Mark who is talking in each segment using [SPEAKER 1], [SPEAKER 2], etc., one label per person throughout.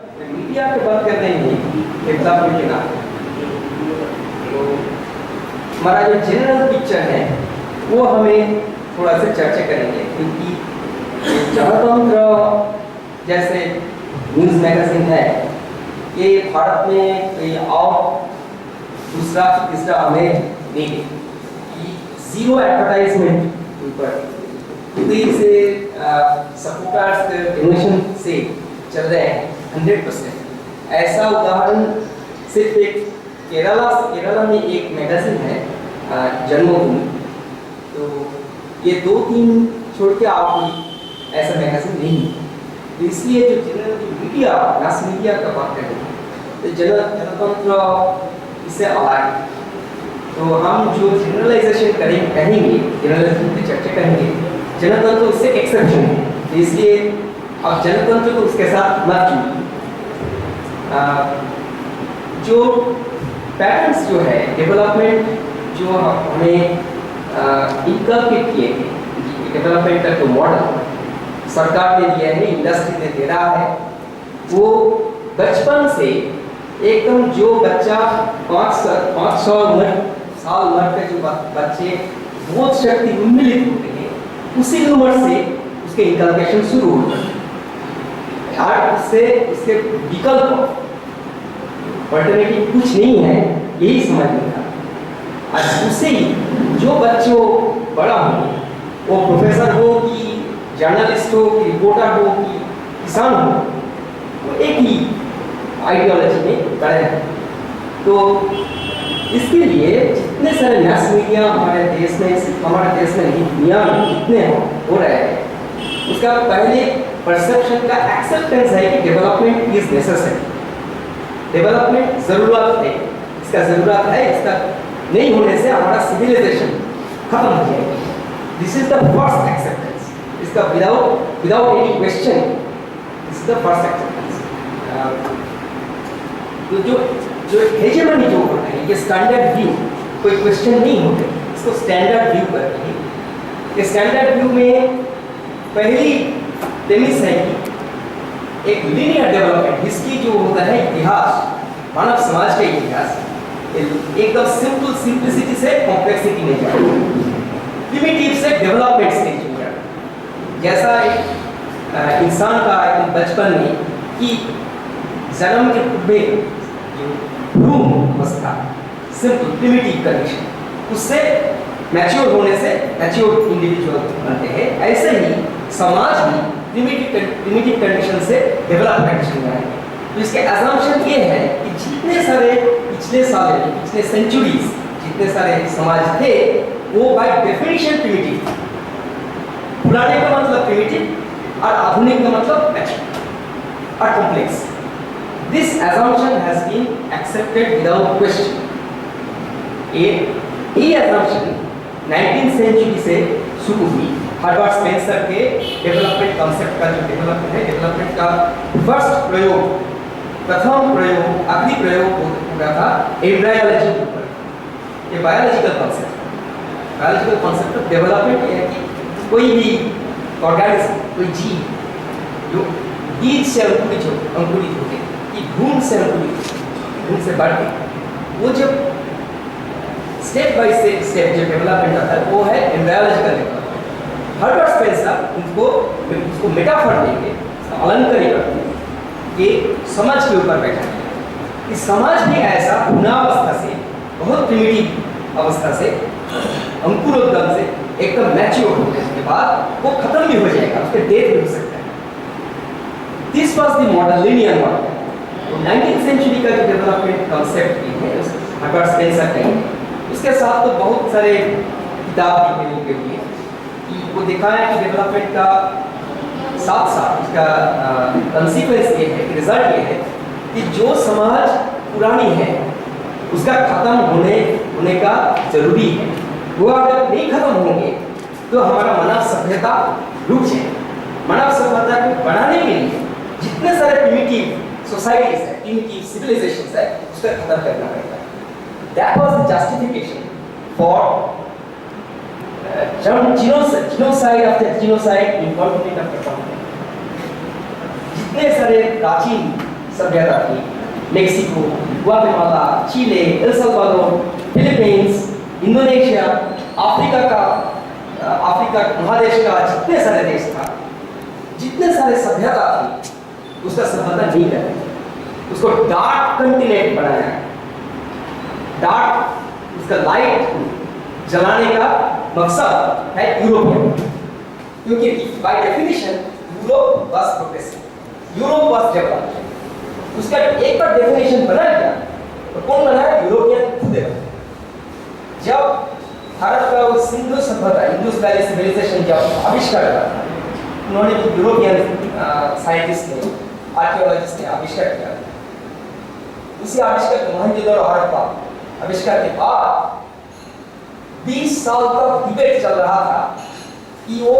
[SPEAKER 1] Media की बात कर रहे हैं डेवलपमेंट के नाम तो हमारा जो जनरल पिक्चर है वो हमें थोड़ा सा चर्चा करेंगे, क्योंकि जनतंत्र जैसे न्यूज़ मैगजीन है ये भारत में कोई और दूसरा तीसरा हमें नहीं है। जीरो एडवर्टाइजमेंट ऊपर से सपोर्टर्स डोनेशन से चल रहे हैं 100%। ऐसा उदाहरण सिर्फ एक केरला में एक मैगजीन है जन्मभूमि, तो ये 2-3 छोड़ के आप कोई ऐसा मैगजीन नहीं है। तो इसलिए जो जनरल मीडिया मास मीडिया का बात करें तो जनतंत्र इससे अलग। तो हम जो जनरलाइजेशन कहेंगे जनरलाइजेशन की चर्चा करेंगे, जनतंत्र उससे एक्सेप्शन है, तो इसलिए अब जनतंत्र को उसके साथ मत जुड़िए। जो पैटर्न्स जो है डेवलपमेंट जो हमें इनकलकेट किए हैं, डेवलपमेंट का जो मॉडल सरकार ने दिया है, इंडस्ट्री ने दे रहा है, वो बचपन से एकदम जो बच्चा 500 साल उम्र के जो बच्चे बोध शक्ति उन्मिलित होते हैं उसी उम्र से उसके इनकलकेशन शुरू होता है। और उसके विकल्प अल्टरनेटिव कुछ नहीं है, यही समझने का। आज उससे ही जो बच्चों बड़ा हो, वो प्रोफेसर हो कि जर्नलिस्ट हो कि रिपोर्टर हो कि किसान हो, वो एक ही आइडियोलॉजी में बड़े हैं। तो इसके लिए जितने सारे मास मीडिया हमारे देश में नहीं दुनिया में जितने हो रहे हैं, उसका पहले परसेप्शन का एक्सेप्टेंस है कि डेवलपमेंट इज नेसेसरी, डेवलपमेंट जरूरत है, इसका जरूरत है, इसका नहीं होने से हमारा सिविलाइजेशन खत्म हो जाएगा। This is the first acceptance, इसका without any question this is the first acceptance. तो जो हेजेमनी जो होता है, ये स्टैंडर्ड व्यू, कोई क्वेश्चन नहीं होते, इसको स्टैंडर्ड व्यू करते हैं। ये स्टैंडर्ड व्यू में पहली प्रेमिस है कि एक लीनियर डेवलपमेंट, हिस्ट्री जो होता है इतिहास, मानव समाज का इतिहास एकदम सिंपलिसिटी से कॉम्प्लेक्सिटी में जाए, प्रिमिटिव से डेवलपमेंट स्टेज में जाए। जैसा एक इंसान का एक बचपन में कि जन्म के पूर्व भ्रूण अवस्था सिंपल प्रिमिटिव कंडीशन, उससे मैच्योर होने से मैच्योर इंडिविजुअल बनते हैं, ऐसे ही समाज भी प्रिमिटिव कंडीशन से डेवलप कंडीशन में आएंगे। तो इसके असम्पशन ये है कि जितने सारे पिछले साल पिछले सेंचुरीज जितने सारे समाज थे वो बाय डेफिनेशन प्रिमिटिव, पुराने का मतलब प्रिमिटिव और आधुनिक का मतलब मैच्योर और complex. This assumption has been accepted without question. ये assumption 19th century से शुरू हुई। हर्बर्ट स्पेंसर के डेवलपमेंट कॉन्सेप्ट का जो डेवलपमेंट है, डेवलपमेंट का प्रथम प्रयोग आखिरी प्रयोग हुआ था एम्ब्रायोलॉजी के ऊपर। ये बायोलॉजिकल कॉन्सेप्ट ऑफ डेवलपमेंट है कि कोई भी ऑर्गेनिज्म, कोई जीव जो बीज से अंकुरित होते हैं, भ्रूण से भ्रूण से बढ़ के वो जब स्टेप बाय स्टेप जो डेवलपमेंट आता है वो है एम्ब्रायोलॉजिकल डेवलपमेंट। हर्बर्ट स्पेंसर उसको मेटाफर देके अलंकरण करते हैं कि समझ के ऊपर बैठा है कि समाज भी ऐसा भ्रूणावस्था से बहुत प्रिमिटिव अवस्था से अंकुरोद्गम से एकदम मैच्योर होने के बाद वो खत्म भी हो जाएगा, उसके डेथ भी हो सकता है। This was the model, linear model. 19th century का जो डेवलपमेंट कॉन्सेप्ट है हर्बर्ट स्पेंसर का, उसके साथ तो बहुत सारे किताब लिखे लोगों के लिए कि वो दिखाया कि डेवलपमेंट का साथ उसका कंसीक्वेंस ये है कि रिजल्ट ये है कि जो समाज पुरानी है उसका खत्म होने का जरूरी है। वो अगर नहीं खत्म होंगे तो हमारा मानव सभ्यता रुक जाएगी। मानव सभ्यता को बढ़ाने के लिए जितने सारे प्रिमिटिव सोसाइटीज है, प्रिमिटिव सिविलाइजेशंस है, उसका खत्म करना पड़ेगा। That was the justification for genocide after genocide in continent after continent। जितने सारे प्राचीन सभ्यता थी। Mexico, Guatemala, Chile, El Salvador, Philippines, Indonesia, Africa महादेश का जितने सारे देश था, जितने सारे सभ्यता थी, उसका सभ्यता नहीं कर, उसको डार्क कंटिनेंट बनाया। डार्क, उसका लाइट जलाने का मकसद है यूरोपियन, क्योंकि by definition Europe was progressive, Europe was developed. उसका एक बार डेफिनेशन बना गया तो कौन बनाया? यूरोपियन खुद है। जब भारत का वो सिंधु सभ्यता, इंडस वैली सिविलाइजेशन जब आविष्कार करा था, उन्होंने यूरोपियन साइंटिस्ट ने, आर्कियोलॉजिस्ट ने आविष्कार किया। उसी आविष्कार के मोहनजोदड़ो और हड़प्पा आविष्कार के बाद 20 साल तक डिबेट चल रहा था कि वो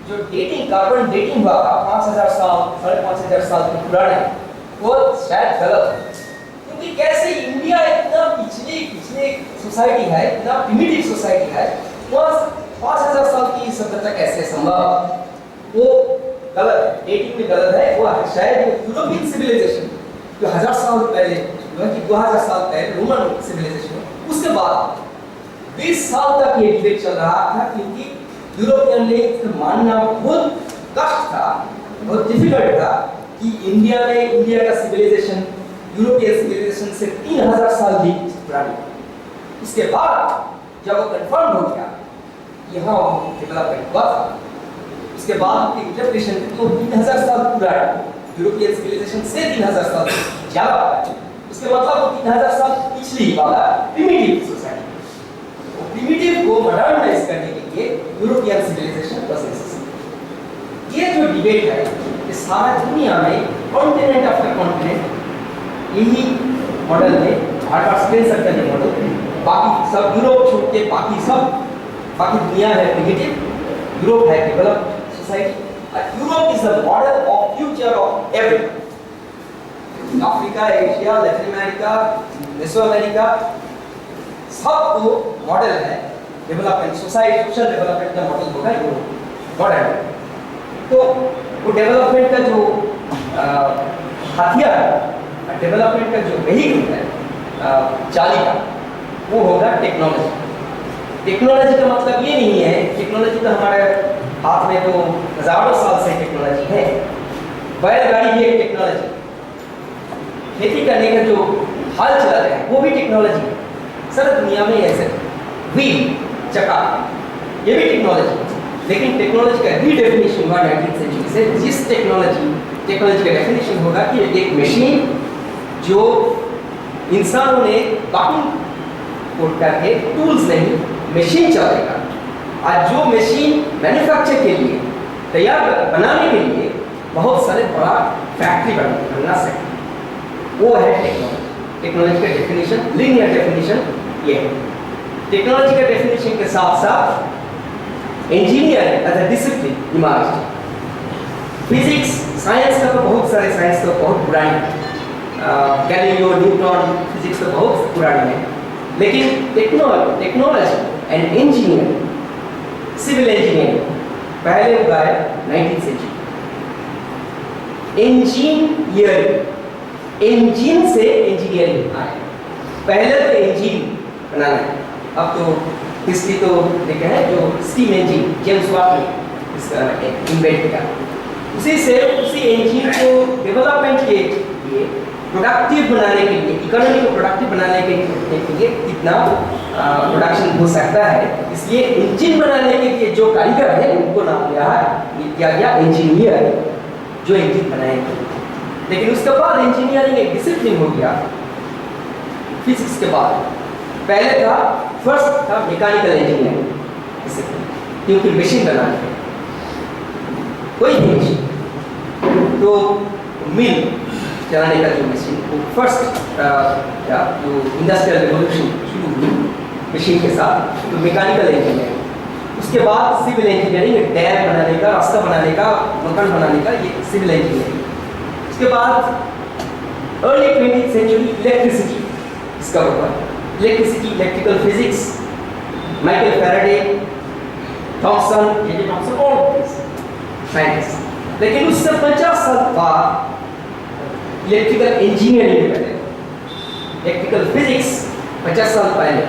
[SPEAKER 1] जो डेटिंग, कार्बन डेटिंग हुआ था 5000 साल, 5500 साल के पुराने, वो शायद गलत है। क्योंकि कैसे इंडिया इतना पिछले सोसाइटी है, इतना प्रिमिटिव सोसाइटी है, वहाँ 5000 साल की सभ्यता कैसे संभव? वो गलत है, डेटिंग में गलत है। वो शायद यूरोपियन सिविलाइजेशन जो 1000 साल पहले, जो कि 2000 साल पहले रोमन सिविलाइजेशन, उसके बाद 20 साल तक ये डिबेट चल रहा था, क्योंकि यूरोपियन ने मानना बहुत कष्ट था, बहुत डिफिकल्ट था कि इंडिया का सिविलाइजेशन यूरोपियन सिविलाइजेशन से 3000 साल भी पुरानी। उसके बाद जब वो कंफर्म हो गया यहाँ डेवलपमेंट हुआ था, उसके बाद इंटरप्रिटेशन तो 3000 साल पुराना, यूरोपियन सिविलाइजेशन से 3000 साल ज्यादा है। उसके मतलब वो 3000 साल पिछली वाला प्रिमिटिव सोसाइटी, प्रिमिटिव को मॉडर्नाइज करने के लिए यूरोपियन सिविलाइजेशन प्रोसेस। ये जो डिबेट है, ये सारा दुनिया में कॉन्टिनेंट आफ्टर कॉन्टिनेंट यही मॉडल है, स्पेन सर्कल मॉडल। बाकी सब यूरोप छोड़ के बाकी दुनिया है प्रिमिटिव, यूरोप है developed society. Europe is the model of future of everything. Africa, Asia, Latin America, meso America सब वो मॉडल है डेवलपमेंट सोसाइटी, सोशल डेवलपमेंट का मॉडल होगा यूरोप मॉडल। तो वो डेवलपमेंट का जो हथियार, डेवलपमेंट का जो वेहिकल है चालिका, वो होगा टेक्नोलॉजी। टेक्नोलॉजी का मतलब ये नहीं है, टेक्नोलॉजी तो हमारे हाथ में तो हजारों साल से टेक्नोलॉजी है। बैलगाड़ी भी एक टेक्नोलॉजी, खेती करने का जो हल चलाते हैं वो भी टेक्नोलॉजी है। सारा दुनिया में ऐसे व्हील, चक्का, ये भी टेक्नोलॉजी। लेकिन टेक्नोलॉजी का रीडेफिनेशन हुआ 19th सेंचुरी से। जिस टेक्नोलॉजी का डेफिनेशन होगा कि एक मशीन जो इंसानों ने बाकी कोड करके, टूल्स नहीं, मशीन चलाएगा। आज जो मशीन मैन्युफैक्चर के लिए तैयार बनाने के लिए बहुत सारे बड़ा फैक्ट्री बना सकते, वो है टेक्नोलॉजी। टेक्नोलॉजी का डेफिनेशन, लीनियर डेफिनेशन ये है। टेक्नोलॉजी का डेफिनेशन के साथ साथ engineering as a discipline emerge. Physics, science का तो बहुत सारे, साइंस तो बहुत पुरानी, गैलीलियो, न्यूटन, फिजिक्स तो बहुत पुरानी है। लेकिन technology and engineering, civil engineering पहले हुआ है 19th सेंचुरी। इंजीनियरिंग, इंजन से इंजीनियरिंग आए। पहले तो इंजन बनाना है, अब तो हिस्ट्री तो देखे हैं जो स्टीम इंजन जेम्स वाट ने इसका इन्वेंट किया। उसी इंजन को डेवलपमेंट के लिए, प्रोडक्टिव बनाने के लिए, इकोनॉमी को प्रोडक्टिव बनाने के लिए कितना प्रोडक्शन हो सकता है, इसलिए इंजन बनाने के लिए जो कारीगर है उनको नाम दिया गया इंजीनियर, जो इंजन बनाएंगे। लेकिन उसके बाद इंजीनियरिंग एक डिसिप्लिन हो गया फिजिक्स के बाद। पहले था, फर्स्ट था मैकेनिकल इंजीनियरिंग डिसिप्लिन, क्योंकि मशीन बनाने कोई भी मशीन, तो मिल चलाने का जो मशीन, वो फर्स्ट जो इंडस्ट्रियल रिवॉल्यूशन शुरू हुई मशीन के साथ, तो मैकेनिकल इंजीनियरिंग। उसके बाद सिविल इंजीनियरिंग, डैम बनाने का, रास्ता बनाने का, मकान बनाने का, ये सिविल इंजीनियरिंग। उसके बाद early 20th century electricity discover हुआ। Electricity, electrical physics, Michael Faraday, Thomson, J J. Thomson, all scientist. लेकिन उससे 50 साल बाद इलेक्ट्रिकल इंजीनियरिंग पहले, इलेक्ट्रिकल फिजिक्स 50 साल पहले।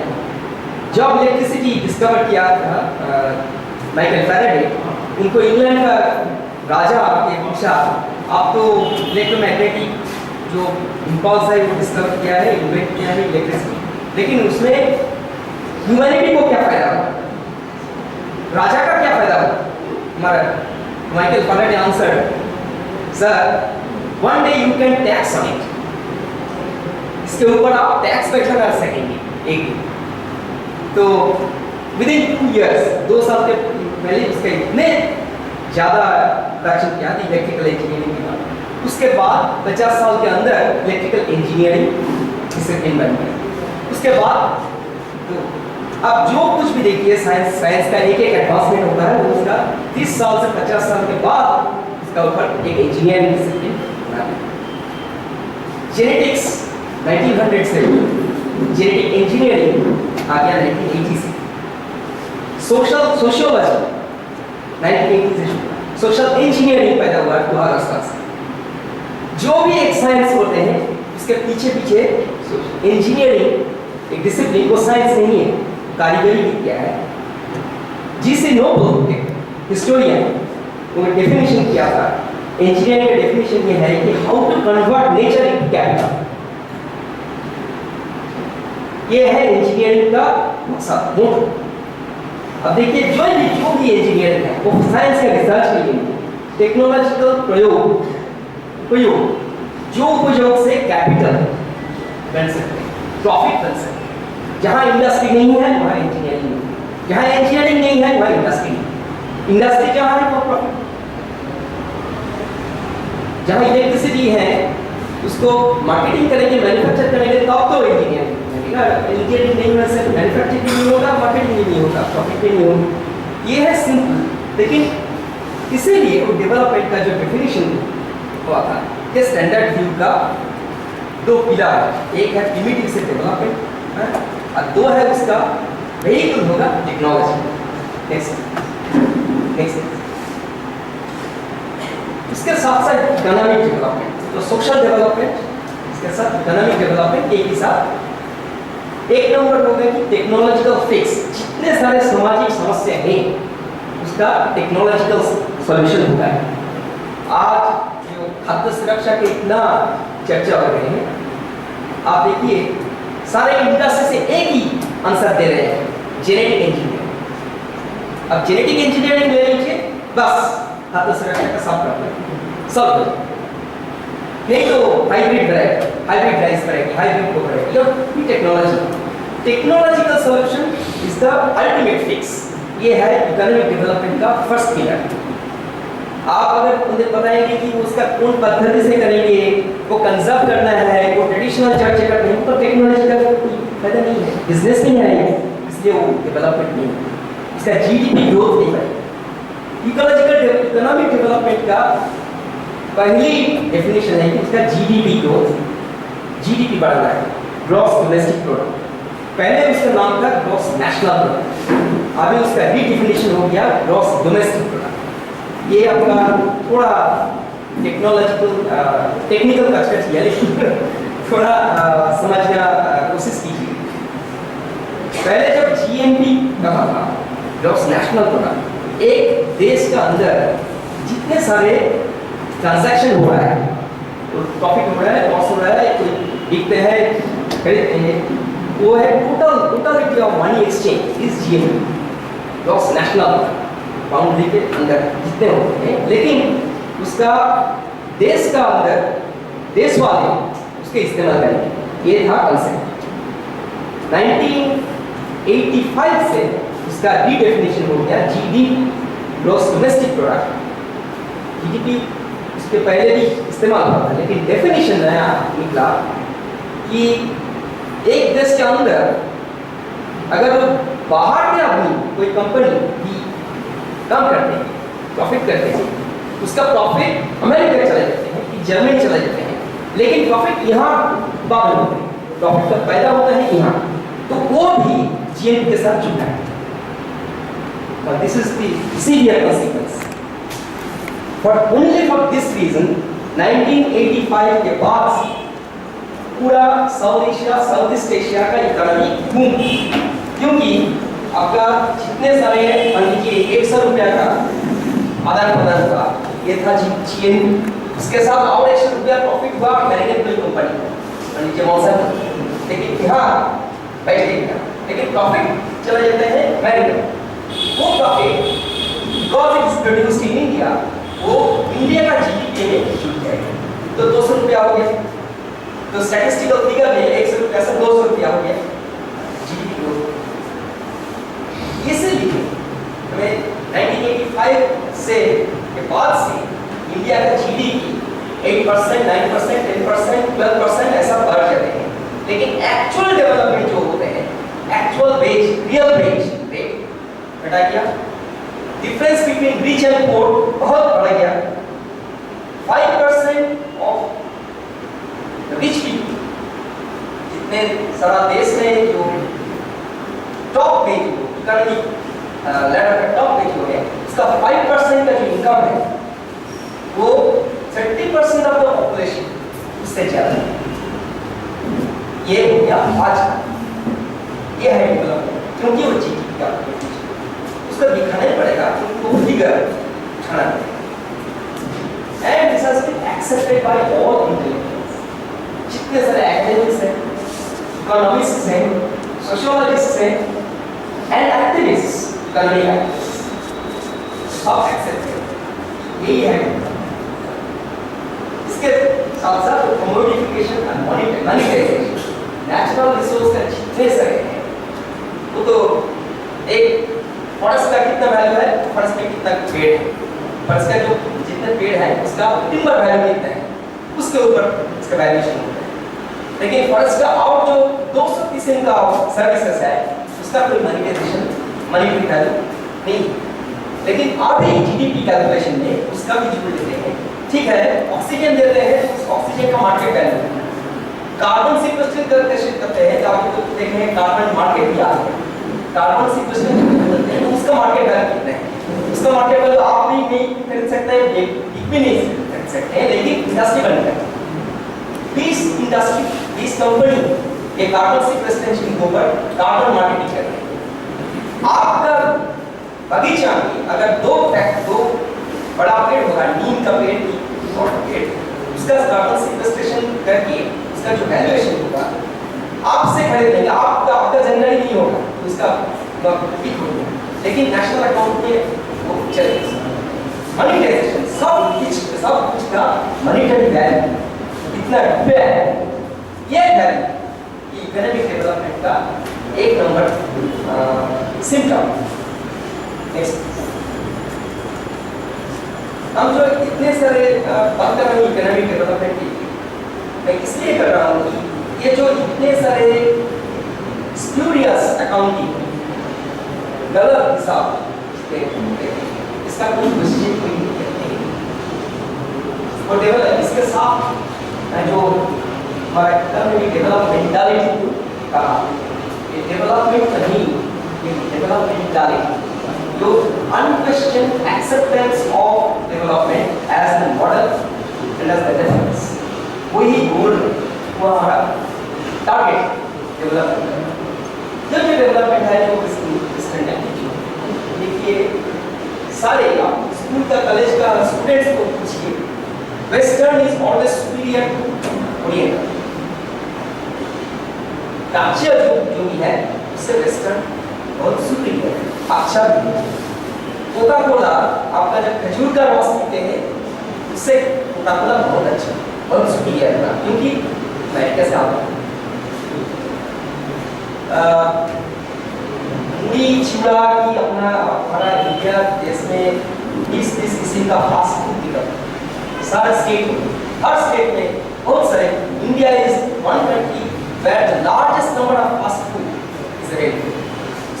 [SPEAKER 1] जब इलेक्ट्रिसिटी डिस्कवर किया था माइकल फैराडे, उनको इंग्लैंड का राजा के पूछा, आप तो इलेक्ट्रोमैग्नेटिक जो इम्पल्स है वो डिस्कवर किया है, इन्वेंट किया है इलेक्ट्रिसिटी, लेकिन उसमें ह्यूमैनिटी को क्या फायदा हुआ, राजा का क्या फायदा हुआ? हमारा Michael Faraday answer, sir one day you can tax on it, इसके ऊपर आप टैक्स बैठा कर सकेंगे एक दिन। तो विदिन 2 years, 2 साल के पहले उसके इतने ज़्यादा प्रोडक्शन किया था इलेक्ट्रिकल इंजीनियरिंग के बाद। उसके बाद 50 साल के अंदर इलेक्ट्रिकल इंजीनियरिंग डिसिप्लिन बन गया। उसके बाद तो अब जो कुछ भी देखिए साइंस का एक एडवांसमेंट होता है, वो उसका 30 साल से 50 साल के बाद उसका ऊपर एक इंजीनियरिंग डिसिप्लिन बना। जेनेटिक्स 1900 से जेनेटिक इंजीनियरिंग आ गया 1980 से। सोशियोलॉजी 1980 से सोशल इंजीनियरिंग पैदा हुआ 2007 से। जो भी एक साइंस होते हैं उसके पीछे इंजीनियरिंग एक डिसिप्लिन, वो साइंस नहीं है, कारीगरी विद्या है। जिसे नोबल हिस्टोरियन वो डेफिनेशन किया था, इंजीनियरिंग का डेफिनेशन ये है कि how to convert nature into capital. ये है इंजीनियरिंग का मकसद, मोटो। अब देखिए जो भी इंजीनियरिंग है वो साइंस का रिसर्च के लिए, टेक्नोलॉजिकल प्रयोग जो उपयोग से कैपिटल बन सकते, प्रॉफिट बन सकते। जहाँ इंडस्ट्री नहीं है वहाँ इंजीनियरिंग नहीं, जहाँ इंजीनियरिंग नहीं है वहाँ इंडस्ट्री नहीं। इंडस्ट्री जहाँ है वो प्रॉफिट, जहाँ इलेक्ट्रिसिटी है उसको मार्केटिंग करेंगे, मैन्युफैक्चर करेंगे, तब तो इंजीनियरिंग बनेगा। इंजीनियरिंग नहीं होने से मैन्युफैक्चरिंग भी नहीं होगा, मार्केटिंग भी नहीं होगा, प्रॉफिट भी नहीं होगा। ये है सिंपल। लेकिन इसीलिए वो डेवलपमेंट का जो डेफिनेशन हुआ था, ये स्टैंडर्ड व्यू का 2 पिलर है। एक है प्रिमिटिव से डेवलपमेंट और 2 है उसका वेहिकल होगा टेक्नोलॉजी। नेक्स्ट इसके साथ साथ इकोनॉमिक डेवलपमेंट, तो सोशल डेवलपमेंट इसके साथ इकोनॉमिक डेवलपमेंट एक ही साथ। एक नंबर होगा कि टेक्नोलॉजिकल फिक्स, जितने सारे सामाजिक समस्या हैं उसका टेक्नोलॉजिकल सॉल्यूशन होता है। आज जो खाद्य सुरक्षा के इतना चर्चा हो रही है, आप देखिए सारे इंडस्ट्री से एक ही आंसर दे रहे हैं, जेनेटिक इंजीनियरिंग। अब जेनेटिक इंजीनियरिंग ले लीजिए, बस खाद्य सुरक्षा का सब प्रॉब्लम सॉल्व हो। नहीं तो हाइब्रिड राइस करेगी, हाइब्रिड को करेगी, ये technological solution is the ultimate fix. ये है इकोनॉमिक डेवलपमेंट का फर्स्ट पिलर। आप अगर उन्हें बताएंगे कि वो उसका कौन पद्धति से करेंगे, वो कंजर्व करना है, वो ट्रेडिशनल चर्चा करना है, तो टेक्नोलॉजी का कोई फायदा नहीं है, बिजनेस नहीं है, इसलिए वो डेवलपमेंट नहीं है, इसका जीडीपी ग्रोथ नहीं है। इकोनॉमिक डेवलपमेंट का पहली डेफिनेशन है कि उसका जीडीपी ग्रोथ, जीडीपी बढ़ना है, ग्रॉस डोमेस्टिक प्रोडक्ट। पहले उसका नाम था ग्रॉस नेशनल प्रोडक्ट, अभी उसका रीडिफिनेशन हो गया ग्रॉस डोमेस्टिक प्रोडक्ट। ये आपका थोड़ा टेक्निकल कच्चा चाहिए, लेकिन थोड़ा समझने की कोशिश कीजिए। पहले जब जीएनपी कहा था, ग्रॉस नेशनल प्रोडक्ट, एक देश का अंदर जितने सारे ट्रांजैक्शन हो रहा है, तो प्रॉफिट हो रहा है, लॉस हो रहा है, कोई बिकते हैं, खरीदते हैं, वो है totality of money exchange is GNP, gross national boundary के अंदर जितने होते हैं। लेकिन उसका देश का अंदर देश वाले उसके इस्तेमाल करेंगे, ये था कंसेप्ट। 1985 से इसका रीडेफिनेशन हो गया GDP, gross domestic product. GDP इसके पहले भी इस्तेमाल हुआ था, लेकिन डेफिनेशन नया निकला कि एक देश के अंदर अगर बाहर के आदमी कोई कंपनी भी काम करते हैं, प्रॉफिट करते हैं, उसका प्रॉफिट अमेरिका चले जाते हैं कि जर्मनी चले जाते हैं, लेकिन प्रॉफिट यहाँ बाहर होते हैं, प्रॉफिट का पैदा होता है यहाँ, तो वो भी जीएनपी के साथ जुड़ता है। But this is the severe consequence. But only for this reason, 1985 के बाद पूरा south Asia, south east Asia का इकोनॉमी बूम, क्योंकि आपका जितने सारे मान लीजिए 100 रुपया का आदान प्रदान हुआ, ये था चीन, उसके साथ और 100 रुपया प्रॉफिट हुआ अमेरिकन कोई कंपनी मान लीजिए मौसम, लेकिन यहाँ बैठे का, लेकिन प्रॉफिट चले जाते हैं अमेरिकन। वो profit because it is produced in India, वो इंडिया का जीडीपी में जुड़ जाएगा, तो 200 रुपया हो गया। तो स्टैटिस्टिकल फिगर में 100 रुपया से 200 रुपया हो गया जीडीपी ग्रोथ। इसलिए हमें 1985 से के बाद से इंडिया का जीडीपी 8%, 9%, 10%, 12% ऐसा बढ़ जाते हैं, लेकिन एक्चुअल डेवलपमेंट जो होते हैं, actual wage, real wage rate घटा गया, difference between rich and poor बहुत बढ़ गया। 5% ऑफ रिच पीपल, जितने सारा देश में जो टॉप पे जो इकोनॉमी लैडर का टॉप पे जो है, उसका 5% का जो इनकम है वो 30% ऑफ द पॉपुलेशन उससे ज्यादा है। ये हो गया आज का, ये है डेवलपमेंट, क्योंकि वो जीडीपी का उसको दिखाना ही पड़ेगा, क्योंकि वो फिगर उठाना पड़ेगा। And this has been accepted by all intellectuals, जितने सारे एकेडमिक्स हैं, इकोनॉमिस्ट्स हैं, सोशियोलॉजिस्ट्स हैं एंड एक्टिविस्ट्स, इकोनॉमिक एक्टिविस्ट्स, सब एक्सेप्टेड। यही है। इसके साथ साथ commodification and monetisation, natural resource का जितने सारे हैं, वो तो एक फॉरेस्ट का कितना वैल्यू है, फॉरेस्ट में कितना पेड़ है, फॉरेस्ट का जो जितने पेड़ है उसका टिम्बर वैल्यू कितना है, उसके ऊपर इसका वैल्यूएशन होता है। लेकिन फॉरेस्ट का और जो 200 किस्म का सर्विसेज है, उसका कोई मॉनिटाइजेशन, मॉनिटरी वैल्यू नहीं। लेकिन अभी जीडीपी कैलकुलेशन में उसका भी जोड़ देते हैं। ठीक है, ऑक्सीजन देते हैं, उस ऑक्सीजन का मार्केट वैल्यू, कार्बन सीक्वेस्ट्रेशन करते हैं, तो आपको देखें कार्बन मार्केट भी आ गया, कार्बन सीक्वेस्ट्रेशन करते हैं तो उसका मार्केट वैल्यू कितना है, उसका मार्केट वैल्यू आप भी नहीं खरीद सकते हैं, एक भी नहीं खरीद सकते हैं, लेकिन इंडस्ट्री बनता है, बीस इंडस्ट्री, बीस कंपनी ये कार्बन सीक्वेस्ट्रेशन के ऊपर कार्बन मार्केटिंग कर रहे हैं। आपका बगीचा में अगर दो बड़ा पेड़ होगा, नीम का पेड़, छोटा पेड़, उसका कार्बन सीक्वेस्ट्रेशन करके उसका जो वैल्यूएशन होगा आपसे खरीद लेंगे, आपका जनरल नहीं होगा, उसका ठीक होगा, लेकिन नेशनल अकाउंट में वो चलेगा। मॉनिटाइजेशन सब कुछ का मॉनिटरी वैल्यू इतना रुपया है, ये वैल्यू इकोनॉमिक डेवलपमेंट का एक नंबर सिम्टम। नेक्स्ट, हम जो इतने सारे बात कर रहे हैं इकोनॉमिक डेवलपमेंट की, मैं इसलिए कर रहा हूँ कि ये जो इतने सारे स्प्यूरियस अकाउंटिंग, गलत हिसाब, इसका कोई विशेष कोई नहीं है। और डेवलप इसके साथ जो हमारा इकोनॉमिक डेवलपमेंटालिटी कहा, ये डेवलपमेंट नहीं, ये डेवलपमेंटालिटी, जो unquestioned acceptance of development as the model and as the reference, वही गोल वो हमारा टारगेट डेवलपमेंट। जो डेवलपमेंट है जो देखिए सारे आप स्कूल का कॉलेज का स्टूडेंट्स को पूछिए, western is always superior to oriental. Culture जो भी है उससे वेस्टर्न बहुत सुपीरियर है, अच्छा भी है। कोका कोला आपका जब खजूर का रस पीते हैं उससे कोका कोला बहुत अच्छा, बहुत सुपीरियर है, क्योंकि अमेरिका से आता है। मुड़ी चिड़ा की अपना हमारा इंडिया देश में इस किसी का फास्ट फूड की सारे स्टेट में, हर स्टेट में बहुत सारे, India is one country where the largest number of fast food is available.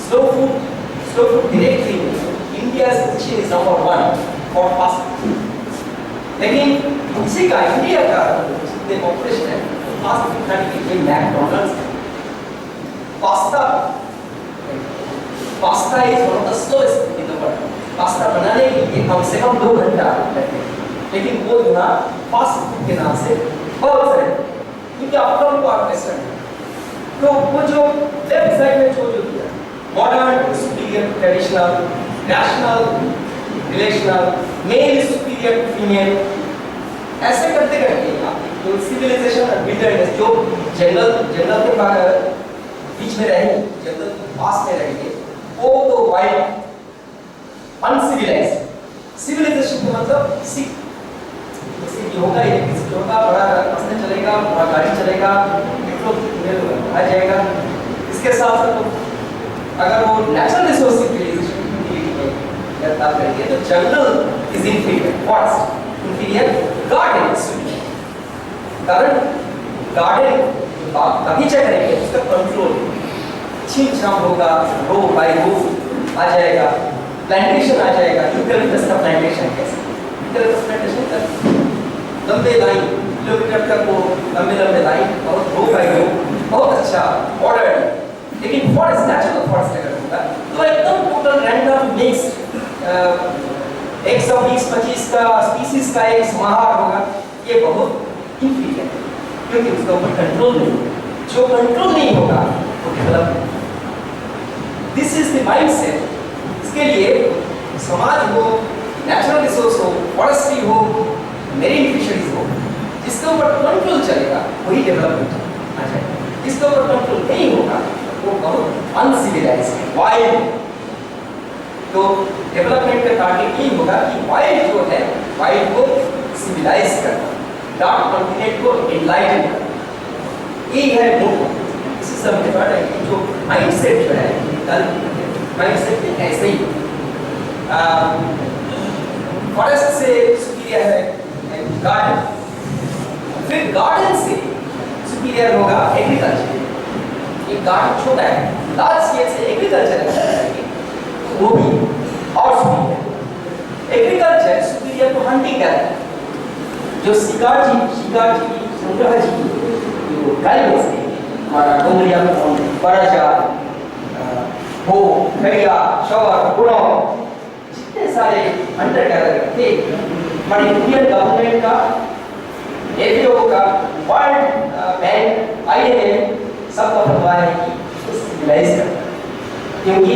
[SPEAKER 1] Slow food directly India's position is number 1 for fast food। लेकिन इसी का इंडिया का जितने पॉपुलेशन है फास्ट फूड खाने के लिए मैकडॉनल्ड्स है। Pasta is one of the slowest in the world. Pasta बनाने के लिए कम से कम 2 घंटा लगते हैं, लेकिन वो यहाँ फास्ट फूड के नाम से बहुत सारे, क्योंकि आपका उनको ऑर्केस्ट्रा है। तो वो जो लेफ्ट साइड में जो दिया modern superior traditional rational relational male superior to female, ऐसे करते करते आप जो सिविलाइजेशन और विल्डरनेस जो जंगल के बीच में रहेंगे, जंगल के पास में रहेंगे, वो तो वाइल्ड अनसिविलाइज्ड। सिविलाइजेशन का मतलब सिख जैसे कि होगा, इलेक्ट्रिसिटी होगा, बड़ा रास्ता चलेगा, बड़ा गाड़ी चलेगा, पेट्रोल आ जाएगा। इसके साथ साथ अगर वो नेचुरल रिसोर्स सिविलाइजेशन की बात करेंगे तो jungle is inferior, forest inferior, garden कारण गार्डन बगीचा करेंगे उसका कंट्रोल छींछाम होगा, रो बाई रो आ जाएगा, प्लांटेशन आ जाएगा, यूकलिप्टस का प्लांटेशन कैसे, यूकलिप्टस प्लांटेशन का लंबे लाइन किलोमीटर तक वो लंबे लाइन और रो बाई रो बहुत अच्छा ऑर्डर। लेकिन फॉरेस्ट नेचुरल फॉरेस्ट अगर होगा तो एकदम टोटल रैंडम मिक्स 120-25 का स्पीसीज का एक समाहार होगा, ये बहुत इंफीरियर है क्योंकि उसका ऊपर कंट्रोल नहीं है। जो कंट्रोल नहीं होगा वो develop, this is the mindset. इसके लिए समाज हो, नेचुरल रिसोर्स हो, फॉरेस्ट्री हो, मेरीन फिशरीज हो, जिसके ऊपर कंट्रोल चलेगा वही डेवलपमेंट आ जाएगा। जिसके ऊपर कंट्रोल नहीं होगा वो बहुत अनसिविलाइज्ड है, वाइल्ड। तो डेवलपमेंट का टारगेट यही होगा कि वाइल्ड जो है, वाइल्ड को सिविलाइज करना, डार्क कॉन्टिनेंट को एनलाइटन करना, ये है मोटो। इसी समझ पा रहे हैं जो माइंडसेट जो है, कल माइंडसेट ऐसे ही फॉरेस्ट से सुपीरियर है गार्डन, फिर गार्डन से सुपीरियर होगा एग्रीकल्चर। एक गार्डन छोटा है, लार्ज स्केल से एग्रीकल्चर है वो भी और superior. Agriculture superior to hunting gathering, जो शिकार जी संग्रह जी जो ट्राइबल्स थे, हमारा डोंगरिया बराजा हो खड़िया शौर गुणों, जितने सारे हंटर गैदरर थे, हमारी इंडियन गवर्नमेंट का, एफएओ का, वर्ल्ड बैंक, आईएमएफ सबका फतवा है कि इसको सिविलाइज करना, क्योंकि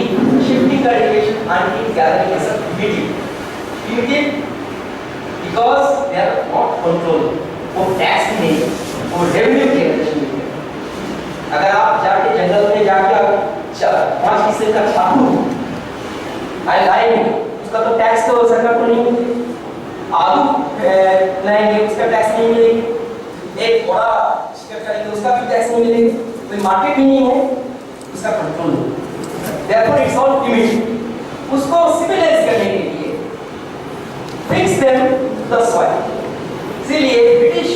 [SPEAKER 1] shifting cultivation hunting gathering is a primitive because they are not controlled, वो टैक्स भी नहीं, वो रेवेन्यू की जनरेशन नहीं है। अगर आप जाके जंगल में जाके 5 पैसे का चाकू लाएंगे उसका तो टैक्स तो सरकार को नहीं मिलेगा, आलू लाएंगे उसका टैक्स नहीं मिलेगा, एक घोड़ा शिकार करेंगे उसका भी टैक्स नहीं मिलेगा, कोई मार्केट ही नहीं है, उसका कंट्रोल नहीं। Therefore it's all primitive। उसको सिविलाइज करने के लिए fix them the soil। इसलिए ब्रिटिश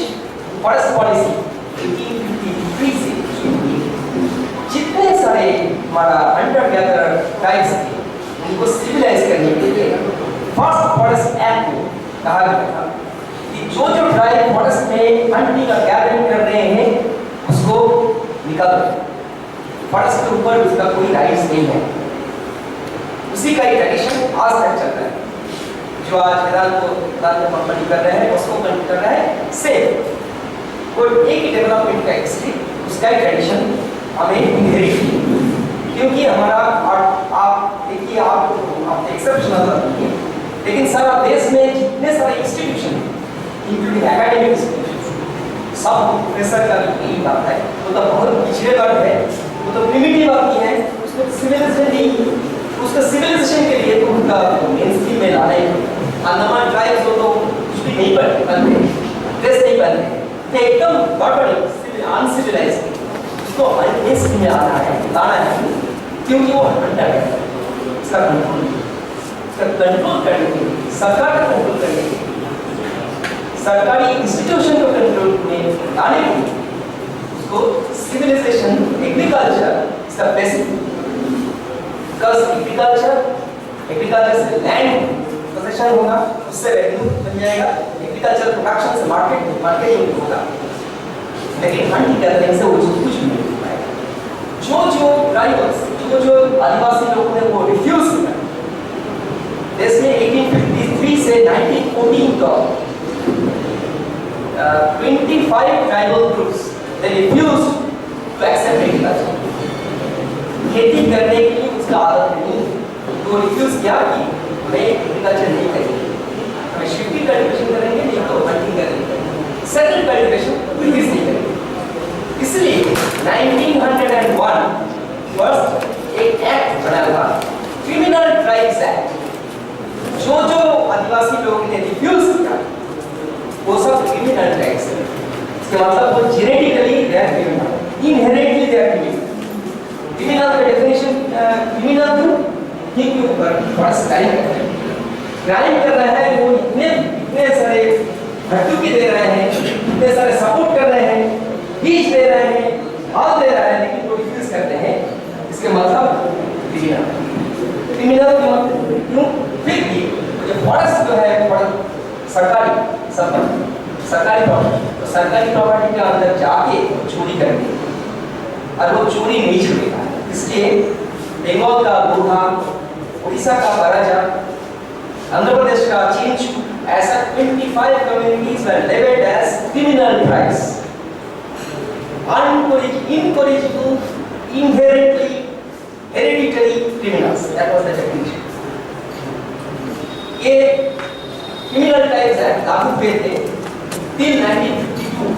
[SPEAKER 1] फॉरेस्ट पॉलिसी 1853 से जितने सारे हमारा हंटर गैदरर ट्राइब्स थे उनको सिविलाइज करने के लिए फर्स्ट फॉरेस्ट एक्ट को कहा गया था कि जो ट्राइब फॉरेस्ट में हंटिंग और गैदरिंग कर रहे हैं उसको निकाल दो, फॉरेस्ट के ऊपर उसका कोई राइट्स नहीं है। उसी का एक ट्रेडिशन आज तक चल रहा है, जो आज वेदांत में कंपनी कर रहे हैं उसको कंटिन्यू कर रहा है सेम। कोई एक डेवलपमेंट का हिस्ट्री उसका ट्रेडिशन हमें इनहेरिट की, क्योंकि हमारा आप देखिए आप एक्सेप्शनल नहीं है, लेकिन सारा देश में जितने सारे इंस्टीट्यूशन इंक्लूडिंग एकेडमिक इंस्टीट्यूशन सब प्रोफेसर का यही बात है, वो तो बहुत पिछड़े वर्ग है, वो तो प्रिमिटिव आदमी है, उसको सिविलाइजेशन नहीं, उसका सिविलाइजेशन के लिए तो उनका मेन स्ट्रीम में लाना है। अंडमान ट्राइब्स हो तो कुछ भी नहीं पढ़ते, ड्रेस नहीं पहनते, तो एकदम गड़बड़ी अनसिविलाइज, उसको हमारे देश में आना है, लाना है, क्योंकि वो हंटर है। इसका कंट्रोल करने के लिए, सरकार का कंट्रोल करने के लिए, सरकारी इंस्टीट्यूशन को कंट्रोल में लाने के लिए उसको सिविलाइजेशन एग्रीकल्चर इसका बेसिक, एग्रीकल्चर से लैंड पोजीशन होगा, उससे रेवेन्यू बन जाएगा, एग्रीकल्चर प्रोडक्शन से मार्केटिंग होगा, लेकिन हंटिंग गैदरिंग से वो कुछ भी नहीं हो पाएगा। जो ट्राइबल्स जो आदिवासी लोगों ने वो रिफ्यूज किया, देश में 1853 से 1914 तक 25 tribal groups they refused to accept agriculture. खेती करने के लिए उसका आदत नहीं, तो रिफ्यूज किया कि हमें एग्रीकल्चर नहीं करेंगे, हमें शिफ्टिंग कल्टीवेशन करेंगे, नहीं तो हंटिंग करेंगे, सेटल कल्टीवेशन रिफ्यूज नहीं करेंगे। इसलिए 1901 फर्स्ट एक एक्ट बना था, क्रिमिनल ट्राइब्स एक्ट। जो आदिवासी लोगों ने रिफ्यूज किया वो सब क्रिमिनल ट्राइब्स है। इसके मतलब वो genetically they are criminal, inherently they are criminal. Criminal का डेफिनेशन क्रिमिनल ही के ऊपर थोड़ा सा क्राइम कर रहा है, वो इतने सारे भर्तुकी दे रहे हैं, इतने सारे सपोर्ट कर रहे हैं, बीज दे रहे हैं, हाथ दे रहे हैं, लेकिन वो रिफ्यूज करते हैं। इसके मतलब क्रिमिनल क्यों? फिर भी जो फॉरेस्ट जो है सरकारी प्रॉपर्टी, तो सरकारी प्रॉपर्टी के अंदर जाके चोरी करके, और वो चोरी नहीं छुड़ेगा। इसलिए बंगाल का गोरखा, उड़ीसा का महाराजा, आंध्र प्रदेश का चिंचू, ऐसा 25 communities were labeled as criminal tribes, incorrigible, inherently, hereditary criminals. That was the definition. ये क्रिमिनल ट्राइब्स एक्ट लागू हुए थे till 1952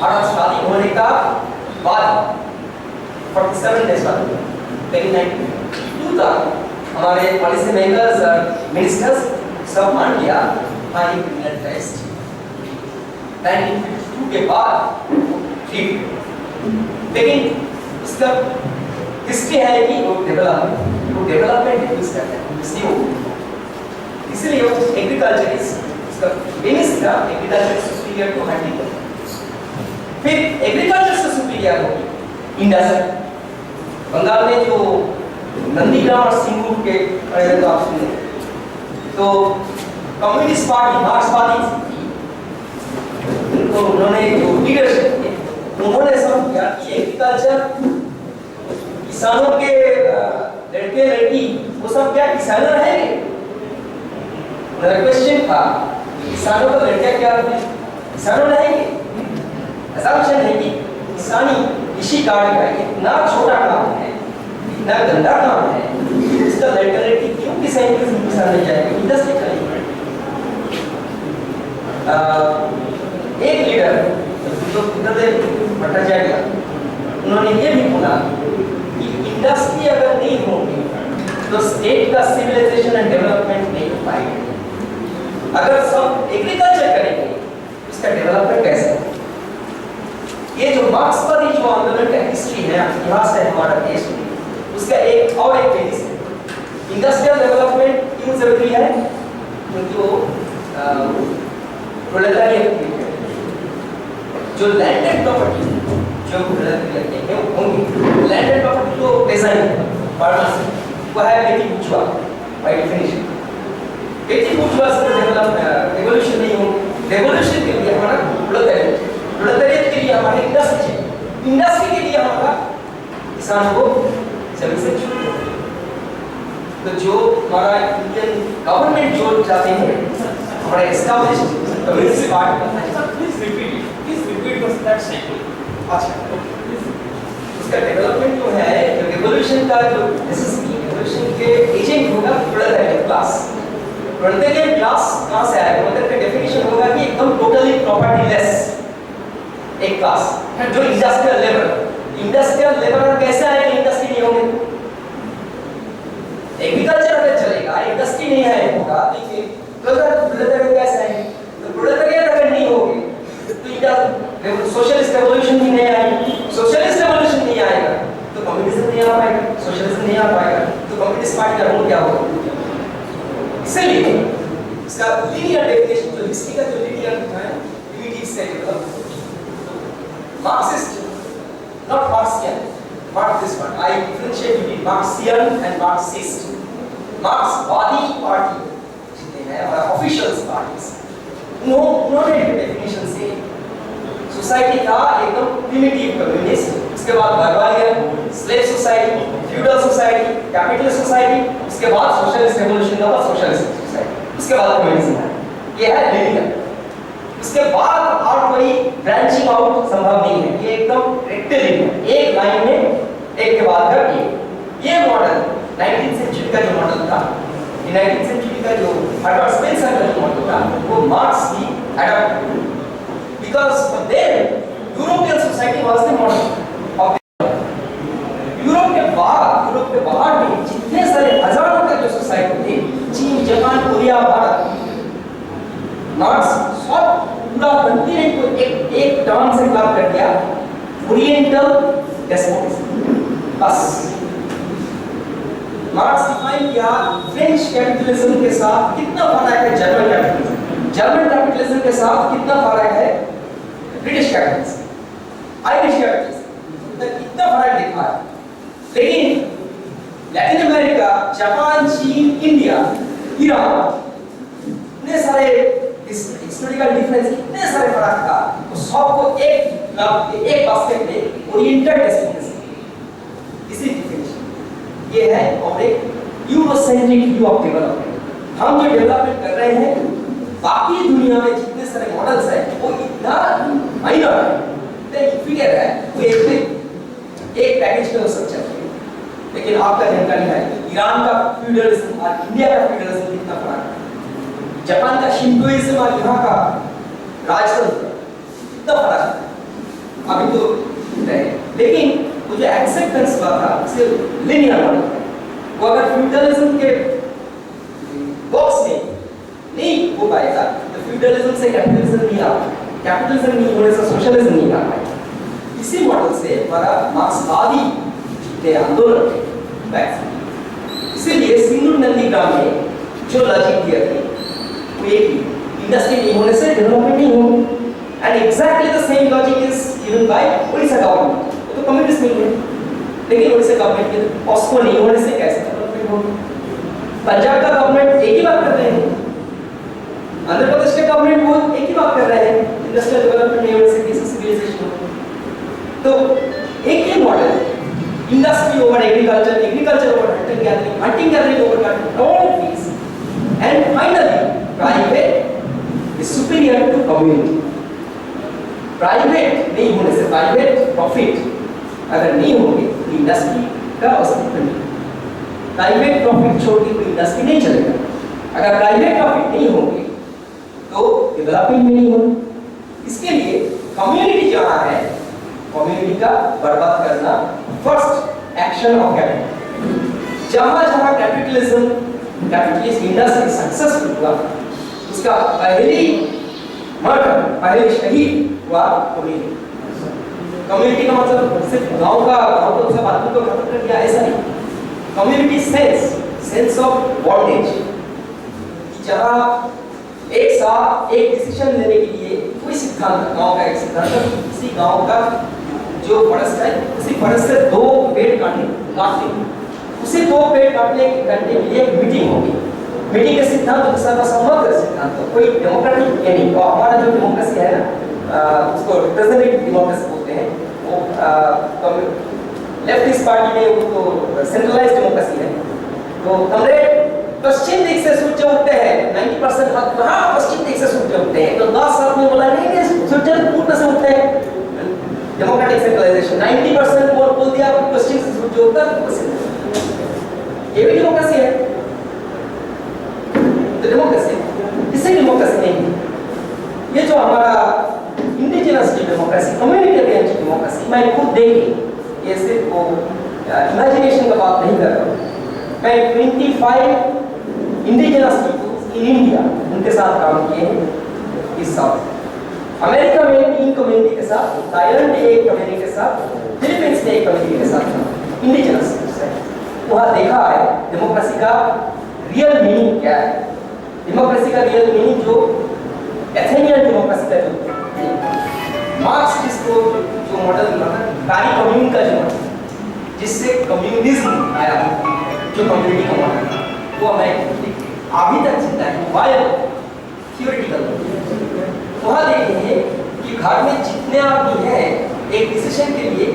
[SPEAKER 1] और शादी होने का बाद 47 डेज बाद, लेकिन 1952 तक हमारे पॉलिसी मेकर्स और मिनिस्टर्स सब मान लिया हाँ ये क्रिमिनल ट्राइब्स। 1952 के बाद ठीक, लेकिन उसका हिस्ट्री है कि वो डेवलपमेंट यूज करते हैं, इसलिए वो एग्रीकल्चर इसका बेनिस था, एग्रीकल्चर सुपीरियर टू हंटिंग। फिर एग्रीकल्चर से सुपीरियर होगी इंडस्ट्री। बंगाल में जो नंदीग्राम और सिंगूर के पहले तो आप सुने, तो कम्युनिस्ट पार्टी मार्क्सवादी तो उन्होंने जो लीडरशिप किया, उन्होंने सब किया कि एग्रीकल्चर किसानों के लड़के लड़की वो सब क्या किसान रहेंगे। मेरा क्वेश्चन था किसानों का लड़का क्या है, किसानों रहेंगे। असम्पशन है कि किसानी कृषि कार्य का इतना छोटा काम है, इतना गंदा काम है, इसका लड़का लड़की क्यों किसान नहीं जाएगा, इंडस्ट्री करेंगे। एक लीडर जो बुद्धदेव भट्टाचार्य, उन्होंने ये भी बोला कि इंडस्ट्री अगर नहीं होगी तो स्टेट का सिविलाइजेशन एंड डेवलपमेंट नहीं हो पाएगा। अगर सब एग्रीकल्चर करेंगे इसका डेवलपमेंट कैसे? ये जो मार्क्सवादी जो आंदोलन का हिस्ट्री है, इतिहास है हमारा देश में, उसका एक बेसिस है। इंडस्ट्रियल डेवलपमेंट क्यों जरूरी है? क्योंकि वो प्रोलेटारिएट जो लैंडेड प्रॉपर्टी जो प्रोलेटारिएट है वो होंगी। लैंडेड प्रॉपर्टी जो डिजाइन फार्मर्स वो है बेटी बुचवा बाय डेफिनेशन। बेटी बुचवा से रेवोल्यूशन नहीं हो, रेवोल्यूशन के लिए हमारा प्रोलेटारिएट के लिए हमारी इंडस्ट्री के लिए हमारा किसान को सर्विसेज। तो जो हमारा इंडियन गवर्नमेंट जो चाहते हैं हमारा established communist party, please repeat that cycle. अच्छा, उसका डेवलपमेंट जो है, जो रेवोल्यूशन का जो नेसेसिटी, रेवोल्यूशन के एजेंट होगा प्रोलेटारिएट क्लास। प्रोलेटारिएट क्लास कहां से आएगा? मतलब का डेफिनेशन होगा कि एकदम टोटली प्रॉपर्टी लेस एक क्लास जो इंडस्ट्रियल लेबर कैसे आएगा? इंडस्ट्री नहीं होगी, एग्रीकल्चर अगर चलेगा, इंडस्ट्री नहीं है होगा, देखिए प्रोलेटारिएट कैसे आएंगे? तो प्रोलेटारिएट अगर नहीं होगी तो सोशलिस्ट रेवोल्यूशन भी नहीं आएगी, सोशलिस्ट रेवोल्यूशन नहीं आएगा तो कम्युनिज्म नहीं आ पाएगा, सोशलिज्म नहीं आ पाएगा, तो कम्युनिस्ट पार्टी का रोल क्या होगा? इसलिए इसका लीनियर डेफिनेशन जो हिस्ट्री का जो लीनियर है, प्रिमिटिव से Marxist, not Marxian, but this one. I differentiate between Marxian and Marxist. Marxवादी पार्टी जितने हैं और ऑफिशियल्स पार्टीज, उन्होंने डेफिनेशन से सोसाइटी का एकदम प्रिमिटिव कम्युनिस्ट, उसके बाद barbarian, slave society, feudal society, capitalist society, उसके बाद सोशलिस्ट रेवोल्यूशन का बाद सोशलिस्ट सोसाइटी, उसके बाद कम्युनिज्म है। ये है लीनियर। उसके बाद और कोई ब्रांचिंग आउट संभव नहीं है, ये एकदम रेक्टेलिनियर है, एक लाइन में एक के बाद का ये मॉडल 19th सेंचुरी का जो मॉडल था, 19th सेंचुरी का जो हर्बर्ट स्पेंसर का जो मॉडल था, वो मार्क्स भी अडॉप्ट किया, because for them European society was the model of Europe के बाहर में जितने सारे हजारों का जो सोसाइटी थी, चीन, जापान, कोरिया, भारत, मार्क्स सब पूरा कंटिनेंट को एक टर्म से क्लब कर दिया, ओरिएंटल डेस्पोटिज्म। बस मार्क्स डिफाइन किया फ्रेंच कैपिटलिज्म के साथ कितना फर्क है जर्मन कैपिटलिज्म के साथ कितना फर्क है ब्रिटिश कैपिटलिज्म, आयरिश कैपिटलिज्म, कितना फर्क दिखा है। लेकिन लैटिन अमेरिका, जापान, चीन, इंडिया, ईरान, इतने सारे हिस्टोरिकल डिफरेंस, इतने सारे फर्क था, तो सबको एक बास्केट में ओरिएंटल डेस्पोटिज्म, इसी डिफिनेशन ये है और एक यूरोसेंट्रिक व्यू ऑफ डेवलपमेंट। हम जो डेवलपमेंट कर रहे हैं, बाकी दुनिया में जितने सारे मॉडल्स हैं वो इतना माइनर है, इतना इन्फीरियर है, वो एक पैकेज में हो सकता है। लेकिन आपका जानकारी है ईरान का फ्यूडलिज्म और इंडिया का फ्यूडलिज्म कितना फर्क है, जापान का शिंटोइज्म और यहाँ का राजतंत्र कितना फर्क है अभी तो है। लेकिन वो जो एक्सेप्टेंस हुआ था सिर्फ लिनियर मॉडल, वो अगर फ्यूडलिज्म के बॉक्स में नहीं हो पाएगा तो फ्यूडलिज्म से कैपिटलिज्म नहीं आ पाएगा, कैपिटलिज्म नहीं होने से सोशलिज्म नहीं आ पाएगा। इसी मॉडल से हमारा मार्क्सवादी के आंदोलन इसीलिए सिंधु नंदीग्राम में जो लॉजिक दिया था वो एक ही, इंडस्ट्री नहीं होने से डेवलपमेंट नहीं होगी, and exactly the same logic is given by Odisha government. वो तो कम्युनिस्ट नहीं है, लेकिन ओडिशा गवर्नमेंट के पॉस्को नहीं होने से कैसे डेवलपमेंट होगी। पंजाब का गवर्नमेंट एक ही बात कर रहे हैं, आंध्र प्रदेश के गवर्नमेंट वो एक ही बात कर रहे हैं, इंडस्ट्रियल डेवलपमेंट नहीं होने से कैसे सिविलाइजेशन होगी। तो एक ही model, industry over agriculture, agriculture over hunting gathering over all these, and finally private is superior to community. Private नहीं होने से, private profit अगर नहीं होंगे तो इंडस्ट्री का अस्तित्व नहीं, प्राइवेट प्रॉफिट छोड़ के कोई इंडस्ट्री नहीं चलेगा। अगर प्राइवेट प्रॉफिट नहीं होंगे तो डेवलपमेंट नहीं होगी। इसके लिए कम्युनिटी जहाँ है, कम्युनिटी का बर्बाद करना फर्स्ट एक्शन ऑफ कैपिटल। जहां कैपिटलिस्ट इंडस्ट्री सक्सेसफुल हुआ, उसका पहली शहीद हुआ कम्युनिटी। कम्युनिटी का मतलब सिर्फ गांव तो सब आदमी को खत्म कर दिया ऐसा नहीं, कम्युनिटी सेंस ऑफ बॉन्डेज, जहां एक साथ एक डिसीजन लेने के लिए कोई सिद्धांत, गांव का एक सिद्धांत, किसी गांव का जो फरस है उसी फरस से दो पेड़ काटने उसी दो पेड़ काटने के लिए एक मीटिंग होगी। मीटिंग के सिद्धांत दूसरा का समग्र सिद्धांत, कोई डेमोक्रेटिक यानी तो हमारा जो डेमोक्रेसी है ना, उसको रिप्रेजेंटेटिव डेमोक्रेसी बोलते हैं, वो लेफ्टिस्ट पार्टी में वो तो सेंट्रलाइज्ड डेमोक्रेसी है। तो हमारे पश्चिम दिख से सूर्य उगते हैं, 90% कहाँ पश्चिम दिख से सूर्य उगते हैं, तो 10 साल में बोला नहीं कि सूर्य पूर्व से उगते हैं, डेमोक्रेटिक सेंट्रलाइजेशन 90% बोल दिया पश्चिम से सूर्य उगता है, ये भी डेमोक्रेसी है। तो डेमोक्रेसी इससे डेमोक्रेसी नहीं, ये जो हमारा indigenous democracy, community based democracy, मैं खुद देखी, ये सिर्फ वो इमेजिनेशन का बात नहीं कर रहा हूँ, मैं 25 इंडिजिनस पीपल्स इन इंडिया उनके साथ काम किए हैं इस साल। अमेरिका में 3 कम्युनिटी के साथ, थाईलैंड में 1 कम्युनिटी के साथ, फिलीपींस में 1 कम्युनिटी के साथ इंडिजिनस। वहाँ देखा है डेमोक्रेसी का रियल मीनिंग क्या है, डेमोक्रेसी का रियल मीनिंग जो एथेनियन डेमोक्रेसी का जो मार्क्स जिसको जो मॉडल कारी कम्युन का जो जिससे कम्युनिज्म आया, जो कम्युनिटी का मॉडल था, वो हमें अभी तक जिंदा है, वायबल थियोरेटिकल। वहाँ देखेंगे कि घर में जितने आदमी हैं एक डिसीजन के लिए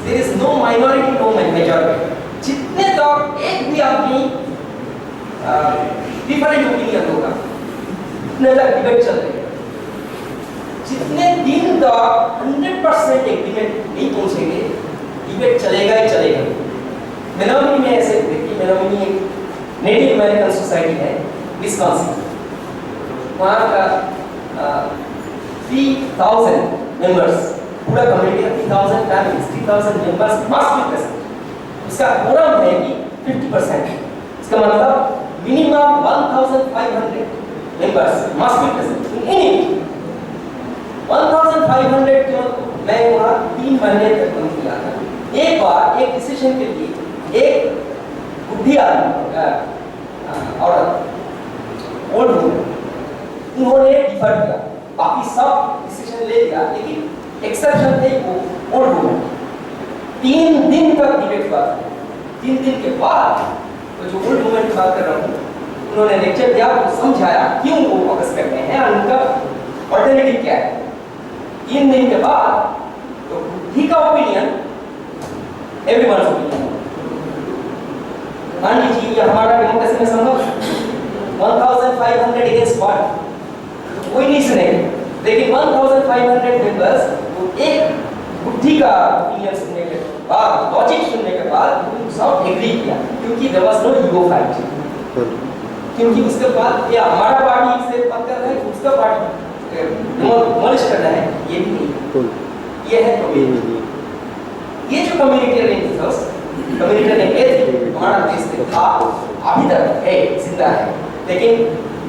[SPEAKER 1] there is no minority no majority, जितने तक एक भी आदमी डिफरेंट ओपिनियन होगा उतने तक डिबेट चल रही है। जितने दिन तक 100% एग्रीमेंट नहीं पहुंचेंगे डिबेट चलेगा ही चलेगा। मेनोमिनी में ऐसे देखिए, मेनोमिनी एक नेटिव अमेरिकन सोसाइटी है विस्कॉन्सिन, वहाँ का 3000 मेंबर्स, पूरा कम्युनिटी का 3000 families, 3000 members must be present. उसका कोरम है कि 50%, इसका मतलब minimum 1500 members must be present in any meeting. 1500 क्यों? मैं वहाँ 3 महीने तक काम किया था। एक बार एक डिसीजन के लिए एक बुढ़ी आदमी औरत ओल्ड वुमन, उन्होंने डिफर किया, बाकी सब डिसीजन ले लिया, लेकिन एक्सेप्शन थे वो ओल्ड वुमन। 3 दिन तक डिबेट हुआ। 3 दिन के बाद तो जो ओल्ड वुमन की बात कर रहा हूँ, उन्होंने लेक्चर दिया, समझाया क्यों वो फोकस कर रहे हैं और उनका ऑल्टरनेटिव क्या है। 3 दिन के बाद तो बुद्धि का ओपिनियन एवरीवन्स ओपिनियन, मान लीजिए ये हमारा डेमोक्रेसी में संभव 1500 अगेंस्ट 1, कोई नहीं सुनेगा, लेकिन 1500 मेंबर्स वो एक बुद्धि का ओपिनियन सुनने के बाद, लॉजिक सुनने के बाद सब एग्री किया, क्योंकि there was no ego fight. क्योंकि उसके बाद ये हमारा पार्टी से बात कर रहा है, उसका पार्टी मर्ज कर रहा है, ये भी नहीं, ये है कम्युनिटी। ये जो कम्युनिटेरियन इथोस, कम्युनिटेरियन एथिक हमारा देश में था, अभी तक है, जिंदा है, लेकिन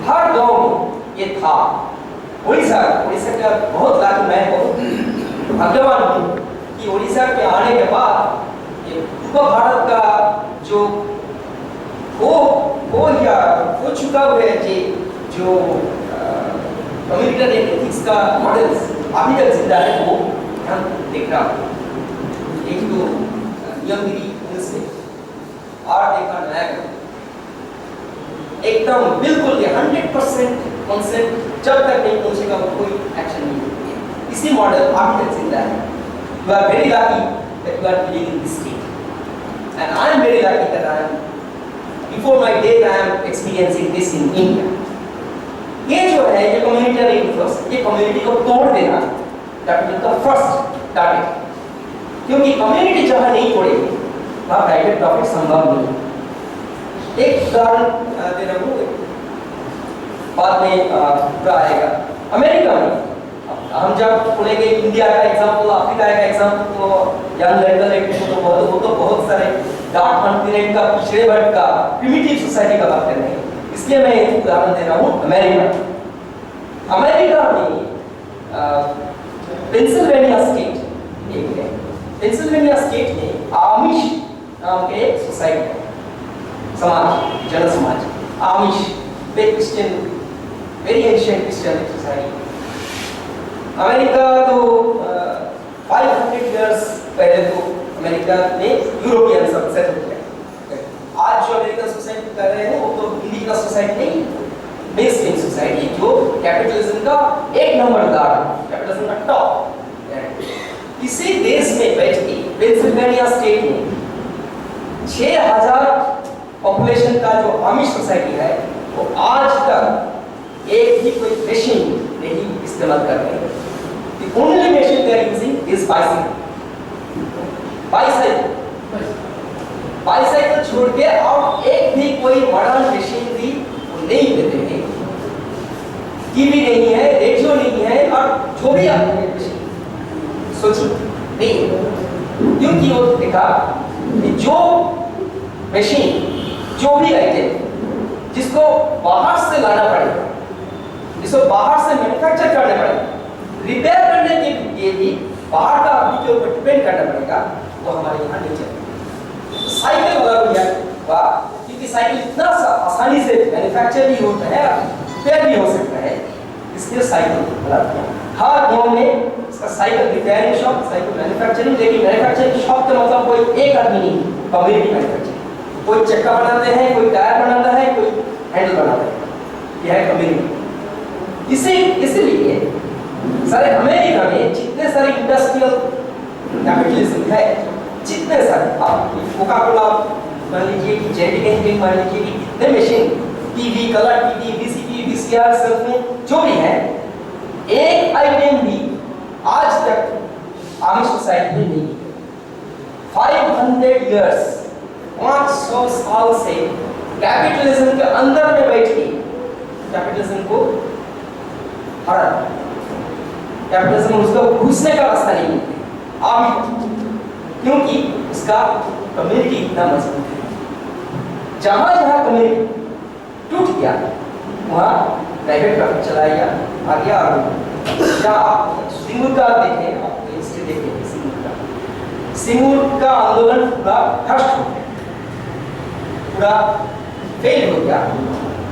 [SPEAKER 1] हर गांव में ये था। उड़ीसा का बहुत लाख, मैं बहुत भाग्यवान हूँ कि उड़ीसा के आने के बाद ये पूर्व भारत का जो हो चुका हुआ है जो कम्युनिटेरियन एथिक्स का मॉडल्स अभी तक जिंदा है, वो हम देख रहा हूँ। एक तो नियमगिरी से और देखा नया एकदम बिल्कुल 100% कॉन्सेप्ट जब तक नहीं पहुंचेगा वो कोई एक्शन नहीं होगी। इसी मॉडल अभी तक जिंदा है। You are very lucky that you are living in this state, and I am very lucky that I am, before my death, I am experiencing this in India. ये जो है ये कम्युनिटेरियन इथोस, ये community को तोड़ देना, that will be the first target. क्योंकि community जहाँ नहीं तोड़ेगी वहाँ प्राइवेट प्रॉफिट संभव नहीं। एक उदाहरण दे रहा हूँ, बाद में पूरा आएगा। अमेरिका में हम जब सुनेंगे इंडिया का एग्जाम्पल, अफ्रीका का एग्जाम्पल, तो यंग लड़का वो तो बहुत सारे डार्क कॉन्टिनेंट का, पिछड़े वर्ग का, प्रिमिटिव सोसाइटी का बात कर रहे हैं। इसलिए मैं एक उदाहरण दे रहा हूँ अमेरिका में पेंसिल्वेनिया स्टेट एक है। पेंसिल्वेनिया स्टेट में आमिश नाम के एक सोसाइटी है, समाज, जन समाज, Amish, Christian, very ancient Christian society. America तो 500 इयर्स पहले तो अमेरिका ने यूरोपियन सब सेटल किया। आज जो अमेरिकन सोसाइटी कर रहे हैं वो तो इंडिजिनस सोसाइटी नहीं, मेनस्ट्रीम सोसाइटी जो कैपिटलिज्म का एक नंबरदार, कैपिटलिज्म का टॉप। इसी देश में बैठ के पेंसिल्वेनिया स्टेट में 6000 पॉपुलेशन का जो आमिश सोसाइटी है वो आज तक एक भी कोई मशीन नहीं इस्तेमाल कर रहे हैं। The only machine they are using is bicycle. Bicycle छोड़ के और एक भी कोई मॉडर्न मशीनरी नहीं देते हैं। टीवी नहीं है, रेडियो नहीं है, और जो भी आप सोचिए नहीं, क्योंकि वो देखा कि जो मशीन, जो भी आइटम जिसको बाहर से लाना पड़ेगा, जिसको बाहर से मैन्युफैक्चर करना पड़ेगा, रिपेयर करने के लिए भी बाहर का आदमी के ऊपर डिपेंड करना पड़ेगा, वो हमारे यहाँ नहीं चलेगा। साइकिल वाला भी है वाह, क्योंकि साइकिल इतना आसानी से मैन्युफैक्चर भी होता है, रिपेयर भी हो सकता है, इसलिए साइकिल वाला हर गांव में इसका cycle repairing shop, cycle manufacturing. लेकिन मैन्युफैक्चरिंग शॉप का मतलब कोई एक आदमी नहीं, कम्युनिटी मैन्युफैक्चरिंग। कोई चक्का बनाते हैं, कोई टायर बनाता है, कोई हैंडल बनाता है, यह है कम्युनिटी। इसीलिए सारे अमेरिका में जितने सारे इंडस्ट्रियल कैपिटलिज्म है, जितने सारे, आप कोका कोला मान लीजिए कि जेनेटिक इंजीनियरिंग मान लीजिए कि कितने machine, TV, colour TV, VCD, VCR, cell phone, जो भी है, एक आइटम भी आज तक आमी सोसाइटी में नहीं है। 500 इयर्स 500 साल से कैपिटलिज्म के अंदर में बैठ के कैपिटलिज्म को हरा, कैपिटलिज्म उसका घुसने का रास्ता नहीं है आमी, क्योंकि उसका कम्युनिटी इतना मजबूत है। जहां जहां कम्युनिटी टूट गया वहां प्राइवेट ट्रैफिक चलाया गया, आ गया। क्या आप सिंगूर का देखें, आप हिस्ट्री देखें सिंगूर का आंदोलन पूरा भ्रष्ट हो गया, पूरा फेल हो गया,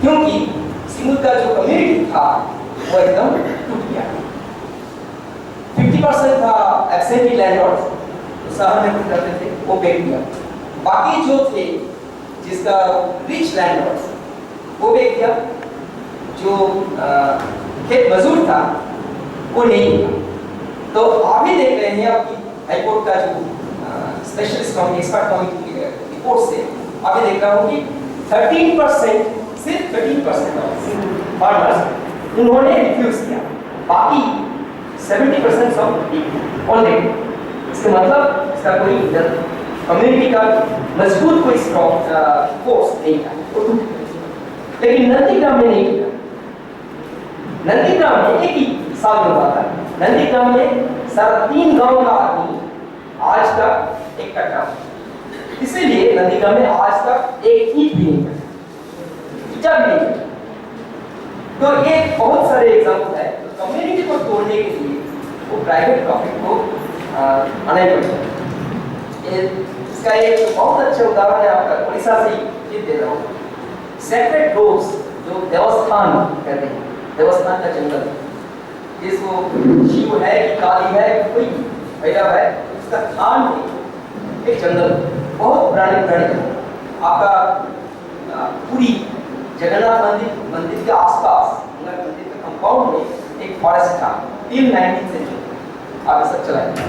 [SPEAKER 1] क्योंकि सिंगूर का जो कम्युनिटी था वो एकदम टूट गया। 50% था एब्सेंटी लैंडलॉर्ड, तो शहर में कुछ करते थे वो बेच दिया। बाकी जो थे जिसका रिच लैंडलॉर्ड वो बेच दिया, जो खेत मजदूर था वो नहीं था। तो आप ही देख रहे हैं आपकी हाई कोर्ट का जो स्पेशलिस्ट कमिटी, एक्सपर्ट कमिटी की रिपोर्ट से आप देख रहा हूँ कि 13%, सिर्फ 13% ऑफ फार्मर्स उन्होंने रिफ्यूज किया, बाकी 70% सब ऑलरेडी। इसका मतलब इसका कोई कम्युनिटी का मजबूत कोई स्ट्रॉन्ग फोर्स नहीं था। लेकिन नंदीग्राम में नहीं किया। नंदीग्राम में एक ही साल में हुआ था। नंदीग्राम में 3.5 गांव का आदमी आज तक इकट्ठा, इसीलिए नंदीग्राम में आज तक एक ईंट भी नहीं कटा, भी नहीं। तो ये बहुत सारे एग्जाम्पल है। तो कम्युनिटी को तोड़ने के लिए वो प्राइवेट प्रॉफिट को अनेबल है। इसका एक बहुत अच्छा उदाहरण है, आपका उड़ीसा से ही दे रहा हूँ। सेक्रेड ग्रोव्स जो देवस्थान कहते हैं, देवस्थान का जंगल, जिसको शिव है कि काली है कोई भैरव है, उसका थान में एक जंगल, बहुत पुराने जंगल। आपका पूरी जगन्नाथ मंदिर के आसपास मंदिर के कंपाउंड में एक फॉरेस्ट था टिल 19th सेंचुरी, आगे सब चला गया।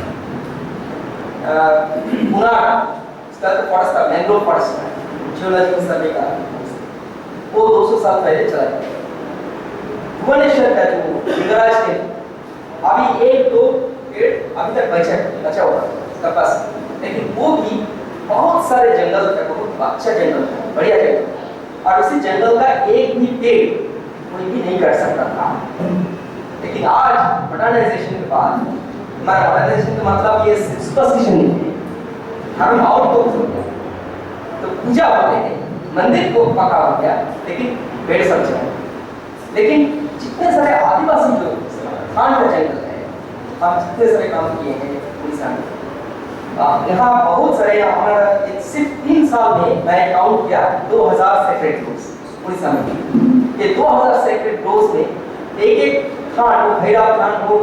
[SPEAKER 1] इसका तो फॉरेस्ट था, मैंग्रोव फॉरेस्ट था, जियोलॉजिकल सर्वे का, वो 200 साल पहले चला गया। भुवनेश्वर का जो लिंगराज के अभी 1-2 पेड़ अभी तक बचा हुआ उसका पास, लेकिन वो भी बहुत सारे जंगल था, बहुत अच्छा जंगल था, बढ़िया जंगल, और उसी जंगल का एक भी पेड़ कोई भी नहीं कर सकता था। लेकिन आज मॉडर्नाइजेशन के बाद, हमारा मॉडर्नाइजेशन का मतलब ये सुपरस्टिशन नहीं है, धर्म और तो तो पूजा होते हैं, मंदिर को पका हो गया, लेकिन पेड़ सब चला। लेकिन जितने सारे आदिवासी लोग खान का जंगल है, हम जितने सारे काम किए हैं उड़ीसा में, यहाँ बहुत सारे, हमारा सिर्फ 3 साल में मैं काउंट किया 2000 सेक्रेड ग्रोव्स उड़ीसा में। ये 2000 सेक्रेड ग्रोव्स में एक थान हो, भैरव थान हो,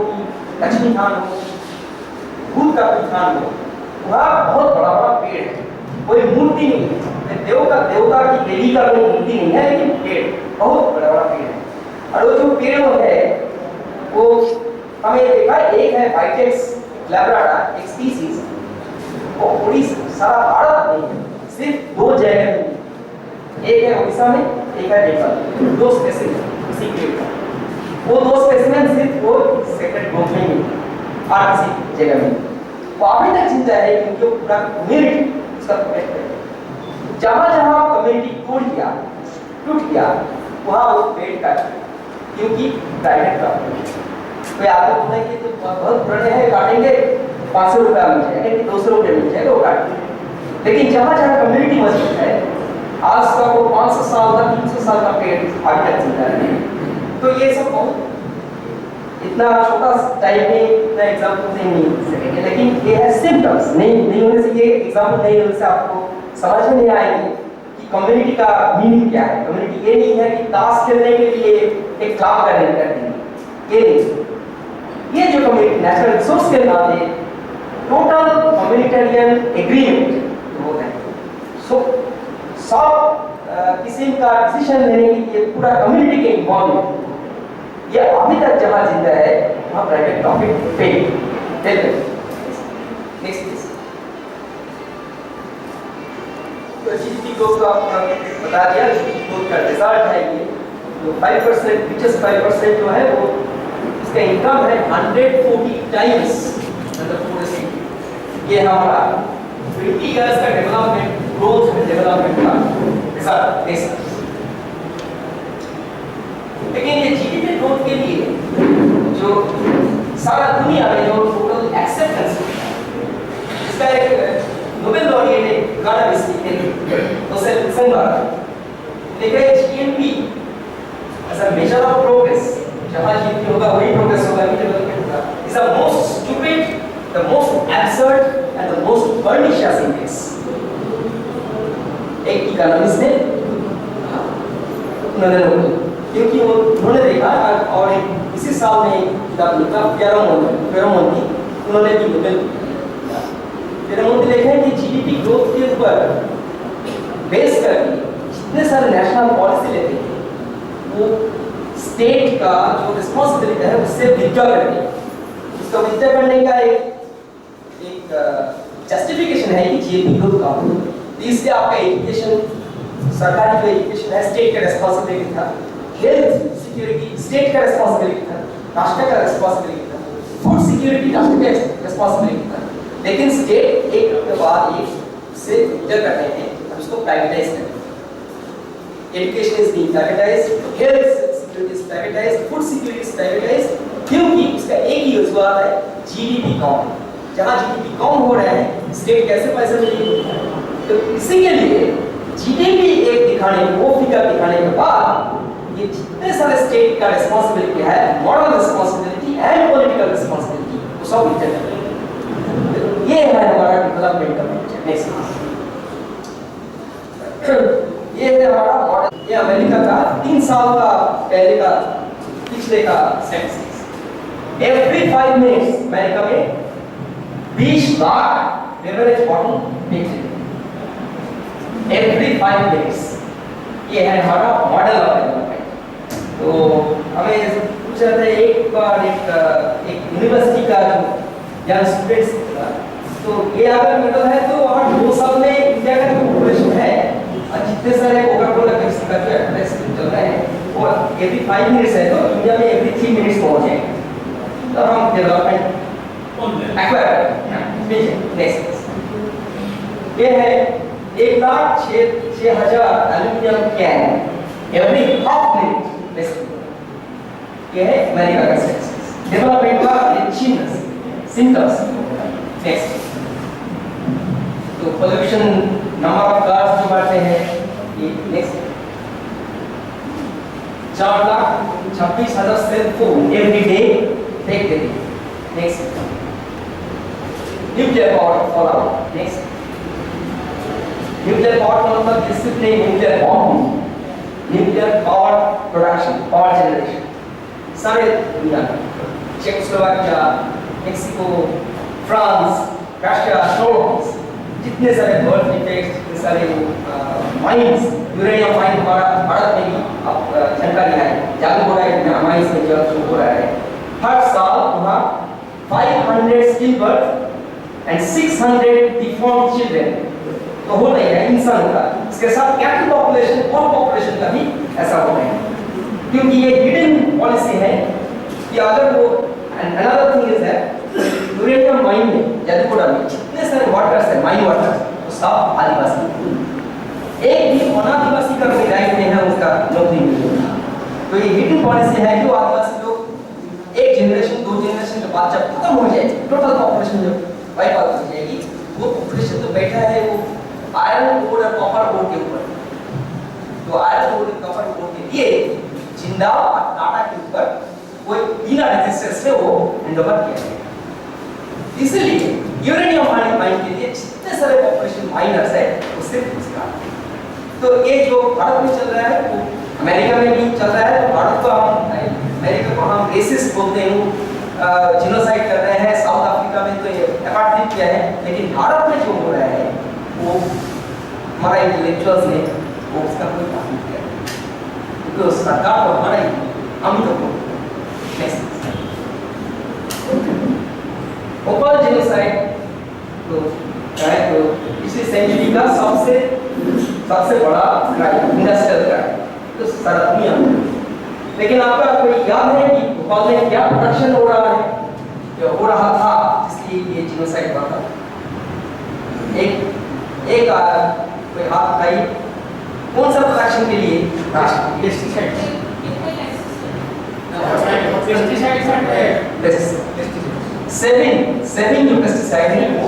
[SPEAKER 1] लक्ष्मी थान हो, भूत का थान हो, वहाँ बहुत बड़ा बड़ा पेड़ है, कोई मूर्ति नहीं है, देवता की देवी का कोई मूर्ति नहीं है, लेकिन पेड़ बहुत बड़ा बड़ा पेड़ है। और वो जो पेड़ है वो हमें देखा, एक है वाइटेक्स ग्लैब्राटा, एक स्पीसीज, वो उड़ीसा सारा भारत नहीं है, सिर्फ 2 जगह में, एक है उड़ीसा में, एक है नेपाल, 2 स्पेसिमेन उसी पेड़ का। वो 2 स्पेसिमेन सिर्फ वो सेक्रेड ग्रोव में ही और किसी जगह में वो अभी तक जिंदा है, क्योंकि वो पूरा कम्युनिटी उसका प्रोटेक्ट है। जहां जहां कम्युनिटी टूट गया वहां वो पेड़ काट, क्योंकि प्राइवेट का कोई आगे बोलते हैं कि तो बहुत पुराने हैं, काटेंगे 500 रुपया मिल जाएगा कि 200 रुपये मिल जाएगा, वो काट। लेकिन जहां जहां कम्युनिटी मजबूत है, आज का वो 500 साल का 300 साल का पेड़ आगे तक जिंदा है। तो ये सब बहुत इतना छोटा टाइम में इतना एग्जाम्पल नहीं मिल सकेंगे, लेकिन ये है सिम्टम्स। नहीं होने से, ये एग्जाम्पल नहीं होने से आपको समझ में नहीं आएंगे कि कम्युनिटी का मीनिंग क्या है। कम्युनिटी ये नहीं है कि ताश खेलने के लिए एक क्लब करने ये नहीं। ये जो कम्युनिटी नेचुरल रिसोर्स के नाते टोटल कम्युनिटेरियन एग्रीमेंट होता है, सो सब किसी का डिसीजन लेने के लिए पूरा कम्युनिटी के इन्वॉल्वमेंट, ये अभी तक जहां जिंदा है वहां प्राइवेट प्रॉफिट फेल। नेक्स्ट तो जीडीपी ग्रोथ का आपको बता दिया, जीडीपी ग्रोथ का रिजल्ट है ये, तो 5% रिचेस्ट 5% जो है वो इसका इनकम है 140 टाइम्स मतलब पूरे सिटी। ये हमारा 20 इयर्स का डेवलपमेंट ग्रोथ डेवलपमेंट का सर ऐसा। लेकिन ये जीडीपी ग्रोथ के लिए जो सारा दुनिया में जो टोटल एक्सेप्टेंस इसका एक नोबेल लॉरिएट एक गाना भी सीखे तो से संभाल देखा GNP as a measure of progress जहाँ जीएनपी होगा वही प्रोग्रेस होगा भी डेवलपमेंट होगा is the most stupid, the most absurd and the most pernicious index। एक इकोनॉमिस्ट ने उन्होंने क्योंकि वो उन्होंने देखा और इसी साल में किताब लिखा फेरोमोन की उन्होंने भी नोबेल फेरोमोन लिखा है कि जीडीपी ग्रोथ के ऊपर बेस करके जितने सारे नेशनल पॉलिसी लेते हैं वो स्टेट का जो रिस्पांसिबिलिटी है उससे विड्रॉ करते हैं। उसका विड्रॉ करने का एक जस्टिफिकेशन है कि जीडीपी ग्रोथ कम हो। इससे आपका एजुकेशन सरकारी जो एजुकेशन है स्टेट का रिस्पांसिबिलिटी था, हेल्थ सिक्योरिटी स्टेट का रिस्पांसिबिलिटी था, राष्ट्र का रिस्पांसिबिलिटी था, फूड सिक्योरिटी राष्ट्र का रिस्पांसिबिलिटी था। लेकिन स्टेट एक के बाद एक से विड्रॉ करते हैं हम उसको प्राइवेटाइज करते हैं। Education is being privatized, health security is privatized, food security is privatized, क्योंकि इसका एक ही वजह है जीडीपी कम। जहाँ जीडीपी कम हो रहा है स्टेट कैसे पैसे मिलेंगे? तो इसी के लिए जीडीपी एक दिखाने वो फिगर दिखाने के बाद ये जितने सारे स्टेट का रिस्पांसिबिलिटी है moral responsibility and political responsibility वो सब इंटर ये है हमारा डेवलपमेंट का पिक्चर। नेक्स्ट ये है हमारा मॉडल। ये अमेरिका का 3 साल का पहले का पिछले का सेंसस। एवरी 5 मिनट्स अमेरिका में 20 लाख एवरेज बॉटल बेचते हैं एवरी 5 मिनट्स। ये है हमारा मॉडल ऑफ डेवलपमेंट। तो हमें पूछ रहे थे एक बार एक यूनिवर्सिटी का जो यंग स्टूडेंट्स था तो ये अगर मॉडल है तो वहाँ 2 साल में इंडिया का जो पॉपुलेशन है जितने सारे कोका कोला पेप्सी का जो एडवर्टाइजमेंट चल रहा है वो एवरी 5 मिनट्स है तो इंडिया में एवरी 3 मिनट्स पहुंचे तो हम डेवलपमेंट एक्वायर नेक्स्ट। ये है 1,06,000 aluminium can every half minute. ये है अमेरिका का सेंसस डेवलपमेंट का चिन्ह सिम्टम्स। नेक्स्ट तो पोल्यूशन नंबर ऑफ कार्स जो बढ़ते हैं ये next 4,26,000 cell phone every day फेंक देते हैं। Next nuclear power fallout. Next nuclear power का मतलब discipline nuclear bomb nuclear power production power generation सारे दुनिया में Czechoslovakia Mexico France Russia Slovakia जितने सारे वर्ल्ड डिफेक्ट्स जितने सारे माइंस यूरेनियम माइन हमारा भारत में भी अब जानकारी है जादू हो रहा है माइंस में जो हो रहा है हर साल वहाँ 500 still birth and 600 deform children तो हो रही है इंसान का। इसके साथ कैटल पॉपुलेशन और पॉपुलेशन का भी ऐसा हो रहा है क्योंकि ये हिडन पॉलिसी है कि अगर वो another thing is that uranium mine में जादूकोड़ा में जितने सारे वाटर्स है माइन वाटर्स वो सब आदिवासी एक भी अनादिवासी का कोई राइट नहीं है उसका नौकरी मिलेगा। तो ये हिडन पॉलिसी है कि वो आदिवासी लोग एक जनरेशन 2 जनरेशन के बाद जब खत्म हो जाए टोटल पॉपुलेशन जब वाइप आउट हो जाएगी वो पॉपुलेशन तो बैठा है वो आयरन ओर और कॉपर ओर के ऊपर। तो आयरन ओर और कॉपर ओर के लिए जिंदाल और टाटा के ऊपर कोई बिना रजिस्टर से वो हैंडओवर किया गया। इसलिए यूरेनियम माइन के लिए जितने सारे पॉपुलेशन माइनर्स है उससे उसका तो ये जो भारत में चल रहा है वो अमेरिका में भी चल रहा है। तो भारत को हम अमेरिका को हम रेसिस्ट बोलते हैं जिनोसाइड कर रहे हैं। साउथ अफ्रीका में तो ये अपार्थाइड किया है लेकिन भारत में जो हो रहा है वो हमारा इंटेलेक्चुअल्स ने वो उसका कोई काम नहीं किया क्योंकि सरकार को हमारा हम तो भोपाल जेनोसाइड तो है तो इसी सेंचुरी का सबसे बड़ा क्राइम इंडस्ट्रियल क्राइम तो सारा दुनिया में लेकिन आपका कोई याद है कि भोपाल में क्या प्रोडक्शन हो रहा है, जो हो रहा था जिसलिए ये जीनोसाइड हुआ था? एक कोई हाथ उठाइए, कौन सा प्रोडक्शन के लिए? सेविंग जो पेस्टिसाइड है वो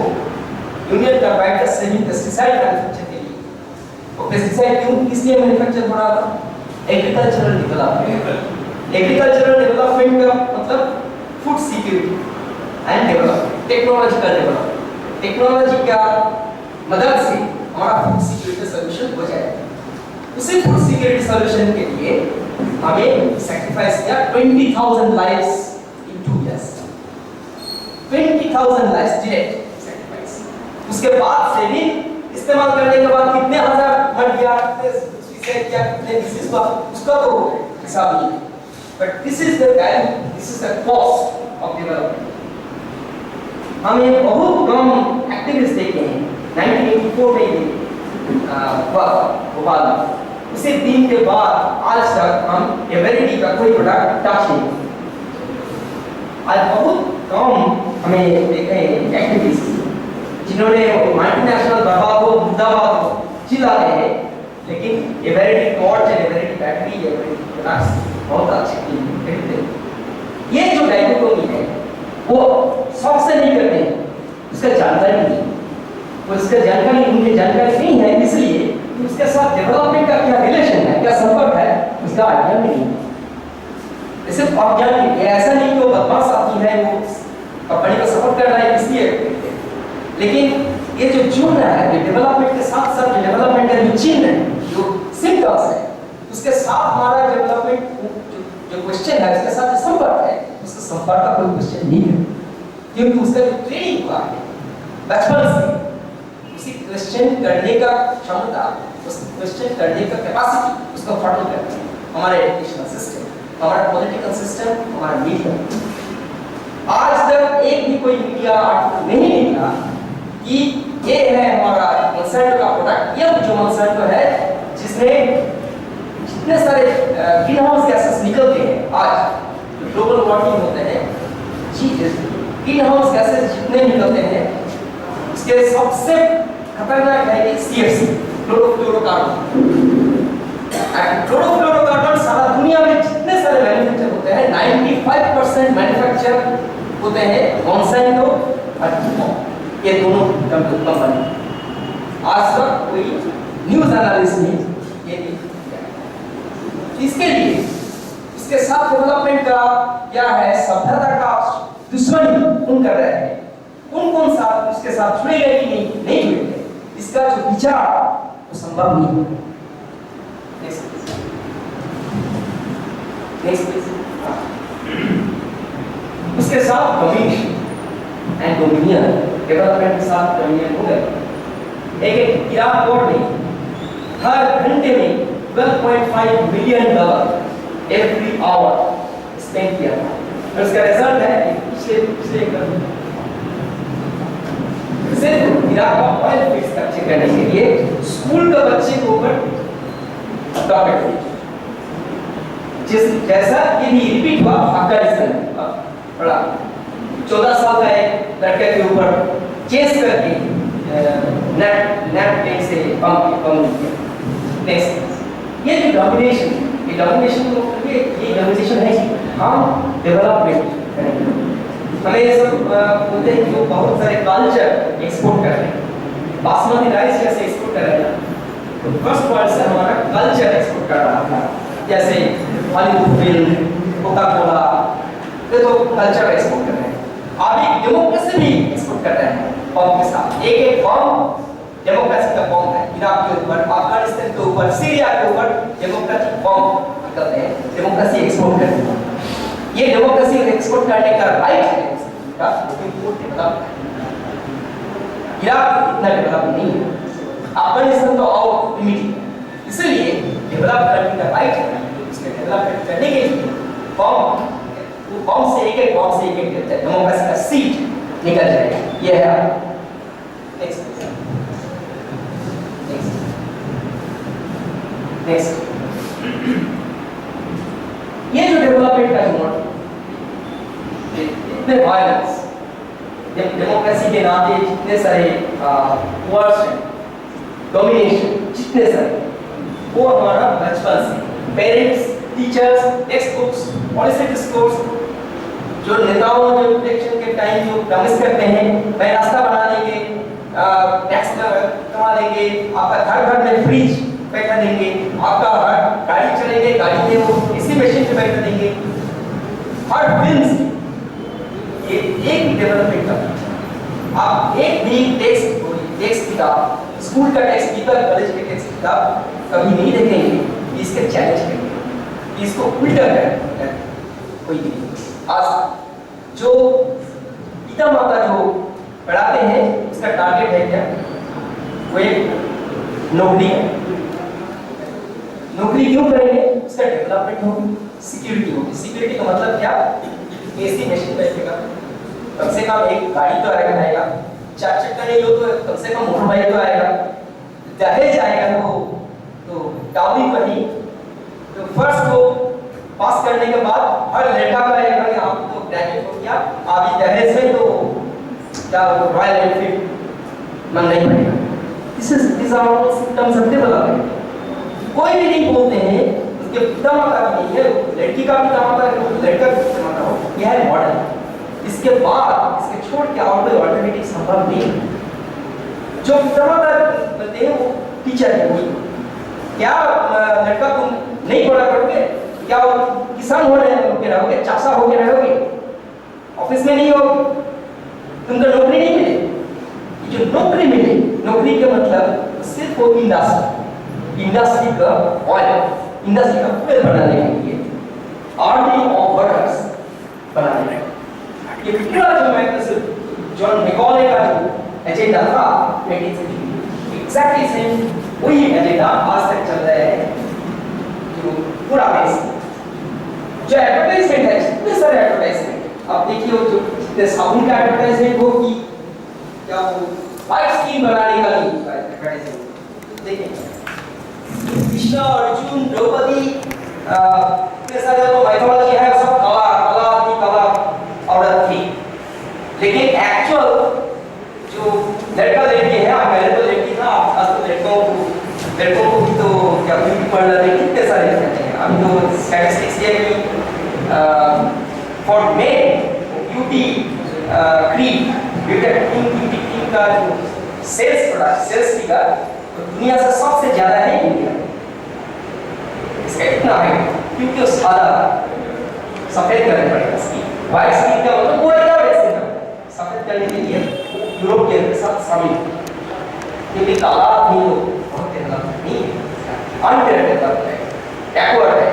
[SPEAKER 1] यूनियन कार्बाइड का सेविंग पेस्टिसाइड मैन्युफैक्चर के लिए। और पेस्टिसाइड क्यों इसलिए मैन्युफैक्चर हो रहा था? एग्रीकल्चरल डेवलपमेंट का मतलब food security and development, technological development. Technology का मदद से हमारा फूड सिक्योरिटी सॉल्यूशन हो जाएगा। उसी फूड सिक्योरिटी सॉल्यूशन के लिए हमें सैक्रिफाइस किया 20,000 lives in 2 years। 20,000 lives direct sacrifice. उसके बाद से भी इस्तेमाल करने के बाद कितने हजार मर गया, कितने क्या कितने डिसीज हुआ, उसका तो हिसाब नहीं है। But this is the value, this is the cost of development. हमें बहुत कम एक्टिविस्ट देखे हैं 1984 में भोपाल में। उसी दिन के बाद आज तक हम एवरेडी का कोई प्रोडक्ट टच नहीं। आज बहुत कम हमें देखे हैं एक्टिविस्ट जिन्होंने मल्टीनेशनल प्रभाव को मुद्दाबाद को चिल्ला रहे हैं, लेकिन Eveready torch, Eveready battery, Eveready products बहुत अच्छे हैं। ये जो डायकोटोमी है वो शौक से नहीं करते हैं, उसका जानकारी नहीं, वो उसका जानकारी उनकी जानकारी नहीं है, इसलिए उसके साथ डेवलपमेंट का क्या रिलेशन है, क्या संपर्क है, उसका आइडिया नहीं। सिर्फ ऑर्गेनिक, ऐसा नहीं कि वो बदमाश आदमी है, वो कंपनी को सपोर्ट कर रहा है इसलिए, लेकिन ये जो जुड़ रहा है, जो डेवलपमेंट के साथ साथ जो डेवलपमेंट का जो चिन्ह है, जो सिम्टम्स है, उसके साथ हमारा डेवलपमेंट जो क्वेश्चन है उसके साथ संपर्क है, उसका संपर्क का कोई क्वेश्चन नहीं है, क्योंकि उसका जो ट्रेनिंग हुआ है बचपन से, उसी क्वेश्चन करने का क्षमता, उस क्वेश्चन करने का कैपेसिटी उसका फॉलो करते हैं हमारे एजुकेशनल सिस्टम, हमारा पॉलिटिकल सिस्टम, हमारा मीडिया। आज तक एक भी कोई मीडिया आर्टिकल नहीं निकला कि ये है हमारा मोंसेंटो का प्रोडक्ट, ये जो मोंसेंटो है जिसने जितने सारे ग्रीन हाउस गैसेस निकलते हैं, आज ग्लोबल वार्मिंग होते हैं, ग्रीन हाउस गैसेस जितने निकलते हैं उसके सबसे खतरनाक है कि CFC, क्लोरोफ्लोरोकार्बन। क्लोरोफ्लोरोकार्बन सारा दुनिया में जितने सारे मैन्युफैक्चर होते हैं 95% मैन्युफैक्चर होते हैं मोंसेंटो और DuPont, ये दोनों कंपनी। आज तक कोई न्यूज़ एनालिस्ट ने ये नहीं किया। इसके लिए इसके साथ डेवलपमेंट का क्या है, सभ्यता का दुश्मनी कौन कर रहे हैं, कौन साथ उसके साथ जुड़े गए कि नहीं जुड़े गए, इसका जो विचार वो संभव नहीं है। उसके साथ डोमिनेशन एंड डोमिनियन, डेवलपमेंट के साथ डोमिनियन हो गए। एक इराक बोर्ड ने हर घंटे में $12.5 मिलियन एवरी आवर स्पेंड किया था, और उसका रिजल्ट है पिछले सिर्फ इराक का ऑयल फील्ड कैप्चर करने के लिए स्कूल का बच्चे के ऊपर रॉकेट जैसा ये भी रिपीट हुआ अफगानिस्तान में। बड़ा 14 साल का एक लड़के के ऊपर चेस करके नेट प्लेन से बम किया। नेक्स्ट, ये जो डोमिनेशन, ये डोमिनेशन है कि हम डेवलपमेंट करेंगे। हमें ये सब बोलते हैं कि वो बहुत सारे कल्चर एक्सपोर्ट कर रहे हैं, बासमती राइस जैसे एक्सपोर्ट कर रहे हैं, तो फर्स्ट वर्ल्ड से हमारा कल्चर एक्सपोर्ट कर रहा था, जैसे हॉलीवुड फिल्म, कोका कोला, ये तो कल्चर एक्सपोर्ट कर रहे हैं। अभी डेमोक्रेसी भी एक्सपोर्ट कर रहे हैं बम के साथ। एक बम डेमोक्रेसी का बम है, इराक के ऊपर, अफगानिस्तान के ऊपर, सीरिया के ऊपर डेमोक्रेटिक बम निकलते हैं, डेमोक्रेसी एक्सपोर्ट करते हैं। ये डेमोक्रेसी एक्सपोर्ट करने का राइट है का, इराक इतना डेवलप नहीं है, अफगानिस्तान तो और लिमिटेड, इसलिए डेवलप करने का राइट है। इसके डेवलपमेंट करने के लिए बम से एक देते हैं, डेमोक्रेसी का सीट निकल जाएगा। ये है नेक्स्ट ये जो डेवलपमेंट का जो मॉडल, इतने वायलेंस, डेमोक्रेसी के नाम पे जितने सारे वर्ड्स हैं, डोमिनेशन जितने सारे, वो हमारा बचपन से parents, teachers, text books, policy discourse, जो नेताओं जो इलेक्शन के टाइम जो प्रॉमिस करते हैं, मैं रास्ता बना देंगे, टैक्स कमा देंगे, आपका घर में फ्रिज बैठा देंगे, आपका हर गाड़ी चलेंगे, गाड़ी में वो इसी मशीन पे बैठा देंगे, हर फिल्म ये एक डेवलपमेंट का, आप एक भी टेक्स्ट किताब, स्कूल का टेक्स्ट किताब, कॉलेज के टेक्स्ट किताब कभी नहीं देखेंगे इसके चैलेंज करेंगे, इसको उल्टा करें कोई नहीं। आज जो पिता माता जो पढ़ाते हैं उसका टारगेट है क्या? वो एक नौकरी है। नौकरी क्यों करेंगे? उसका डेवलपमेंट होगी, सिक्योरिटी होगी। सिक्योरिटी का मतलब क्या? एसी मशीन बैठेगा, कम से कम एक गाड़ी तो आएगा, चार चक्का नहीं हो तो कम से कम मोटर बाइक तो आएगा, दहेज आएगा तो डाउरी पर ही तो फर्स्ट को पास करने के बाद हर लड़का का एक आप तो ग्रेजुएट हो गया, अभी दहेज में तो क्या रॉयल एनफील्ड मन नहीं पड़ेगा। This are all symptoms of development. कोई भी नहीं बोलते हैं उसके पिता माता भी नहीं है, लड़की का पिता माता है, लड़का का पिता माता हो, यह है मॉडल। इसके बाद इसके छोड़ के और कोई अल्टरनेटिव संभव नहीं। जो पिता माता बोलते हैं वो टीचर है, वही क्या लड़का तुम नहीं पढ़ा करोगे, क्या किसान हो रहोगे, चाचा हो के रहोगे, ऑफिस में नहीं होगे, तुमको नौकरी नहीं मिले। जो नौकरी मिले, नौकरी का मतलब सिर्फ वो इंडस्ट्री का ऑयल, इंडस्ट्री का फ्यूल बनाने के लिए, आर्मी ऑफ वर्कर्स बनाने के लिए। ये पूरा जो मैं जॉन मैकॉले का जो एजेंडा था 19th सेंचुरी, एग्जैक्टली सेम वही एजेंडा आज तक चल रहा है। जो पूरा देश जो एडवर्टाइजमेंट है, जितने सारे एडवर्टाइजमेंट आप देखिए, वो जो जितने साबुन का एडवर्टाइजमेंट हो कि क्या वो वाइट स्किन बनाने का एडवर्टाइजमेंट देखिए, कृष्ण अर्जुन द्रौपदी इतने सारे जो माइथोलॉजी है सब कला औरत थी, लेकिन एक्चुअल जो लड़का लड़की है, पहले तो लड़की था, आज तो लड़कों को भी तो क्या ब्यूटी पार्लर में कितने सारे हैं। अभी तो स्टैटिस्टिक्स ये कि for main beauty cream, beauty cream का जो सेल्स फिगर तो दुनिया से सबसे ज्यादा है इंडिया। इसका इतना है क्योंकि वो सादा सफेद करने पड़ेगा स्किन, वाइट स्किन का मतलब वो क्या वैसे ना सफेद करने के लिए यूरोप के साथ शामिल, क्योंकि काला नहीं हो बहुत डेवलप नहीं है, अनडेवलप्ड है, बैकवर्ड है,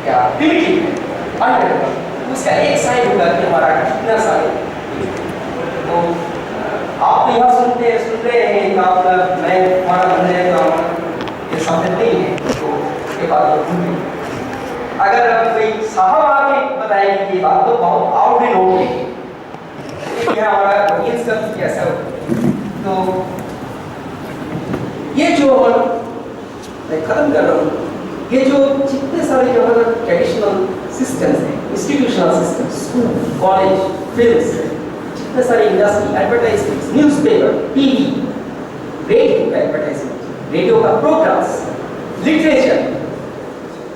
[SPEAKER 1] क्या प्रिमिटिव है, अनडेवलप्ड। उसका एक साइन होगा कि हमारा कितना साइन। तो आप यहाँ सुन रहे हैं कि आप मैं हमारा बंदे ये सफेद नहीं है, तो ये बात तो भूल गई। अगर कोई साहब आके बताएंगे ये बात तो बहुत आउट एंड आउट है, ये हमारा ऑडियंस का कैसा हो। तो ये जो मैं खत्म कर रहा हूँ, ये जो जितने सारे जो हमारे ट्रेडिशनल सिस्टम्स हैं, institutional system, school, college, films, जितने सारे industry, advertisements, newspaper, TV, radio का एडवर्टाइजमेंट, रेडियो का प्रोग्राम्स, लिटरेचर,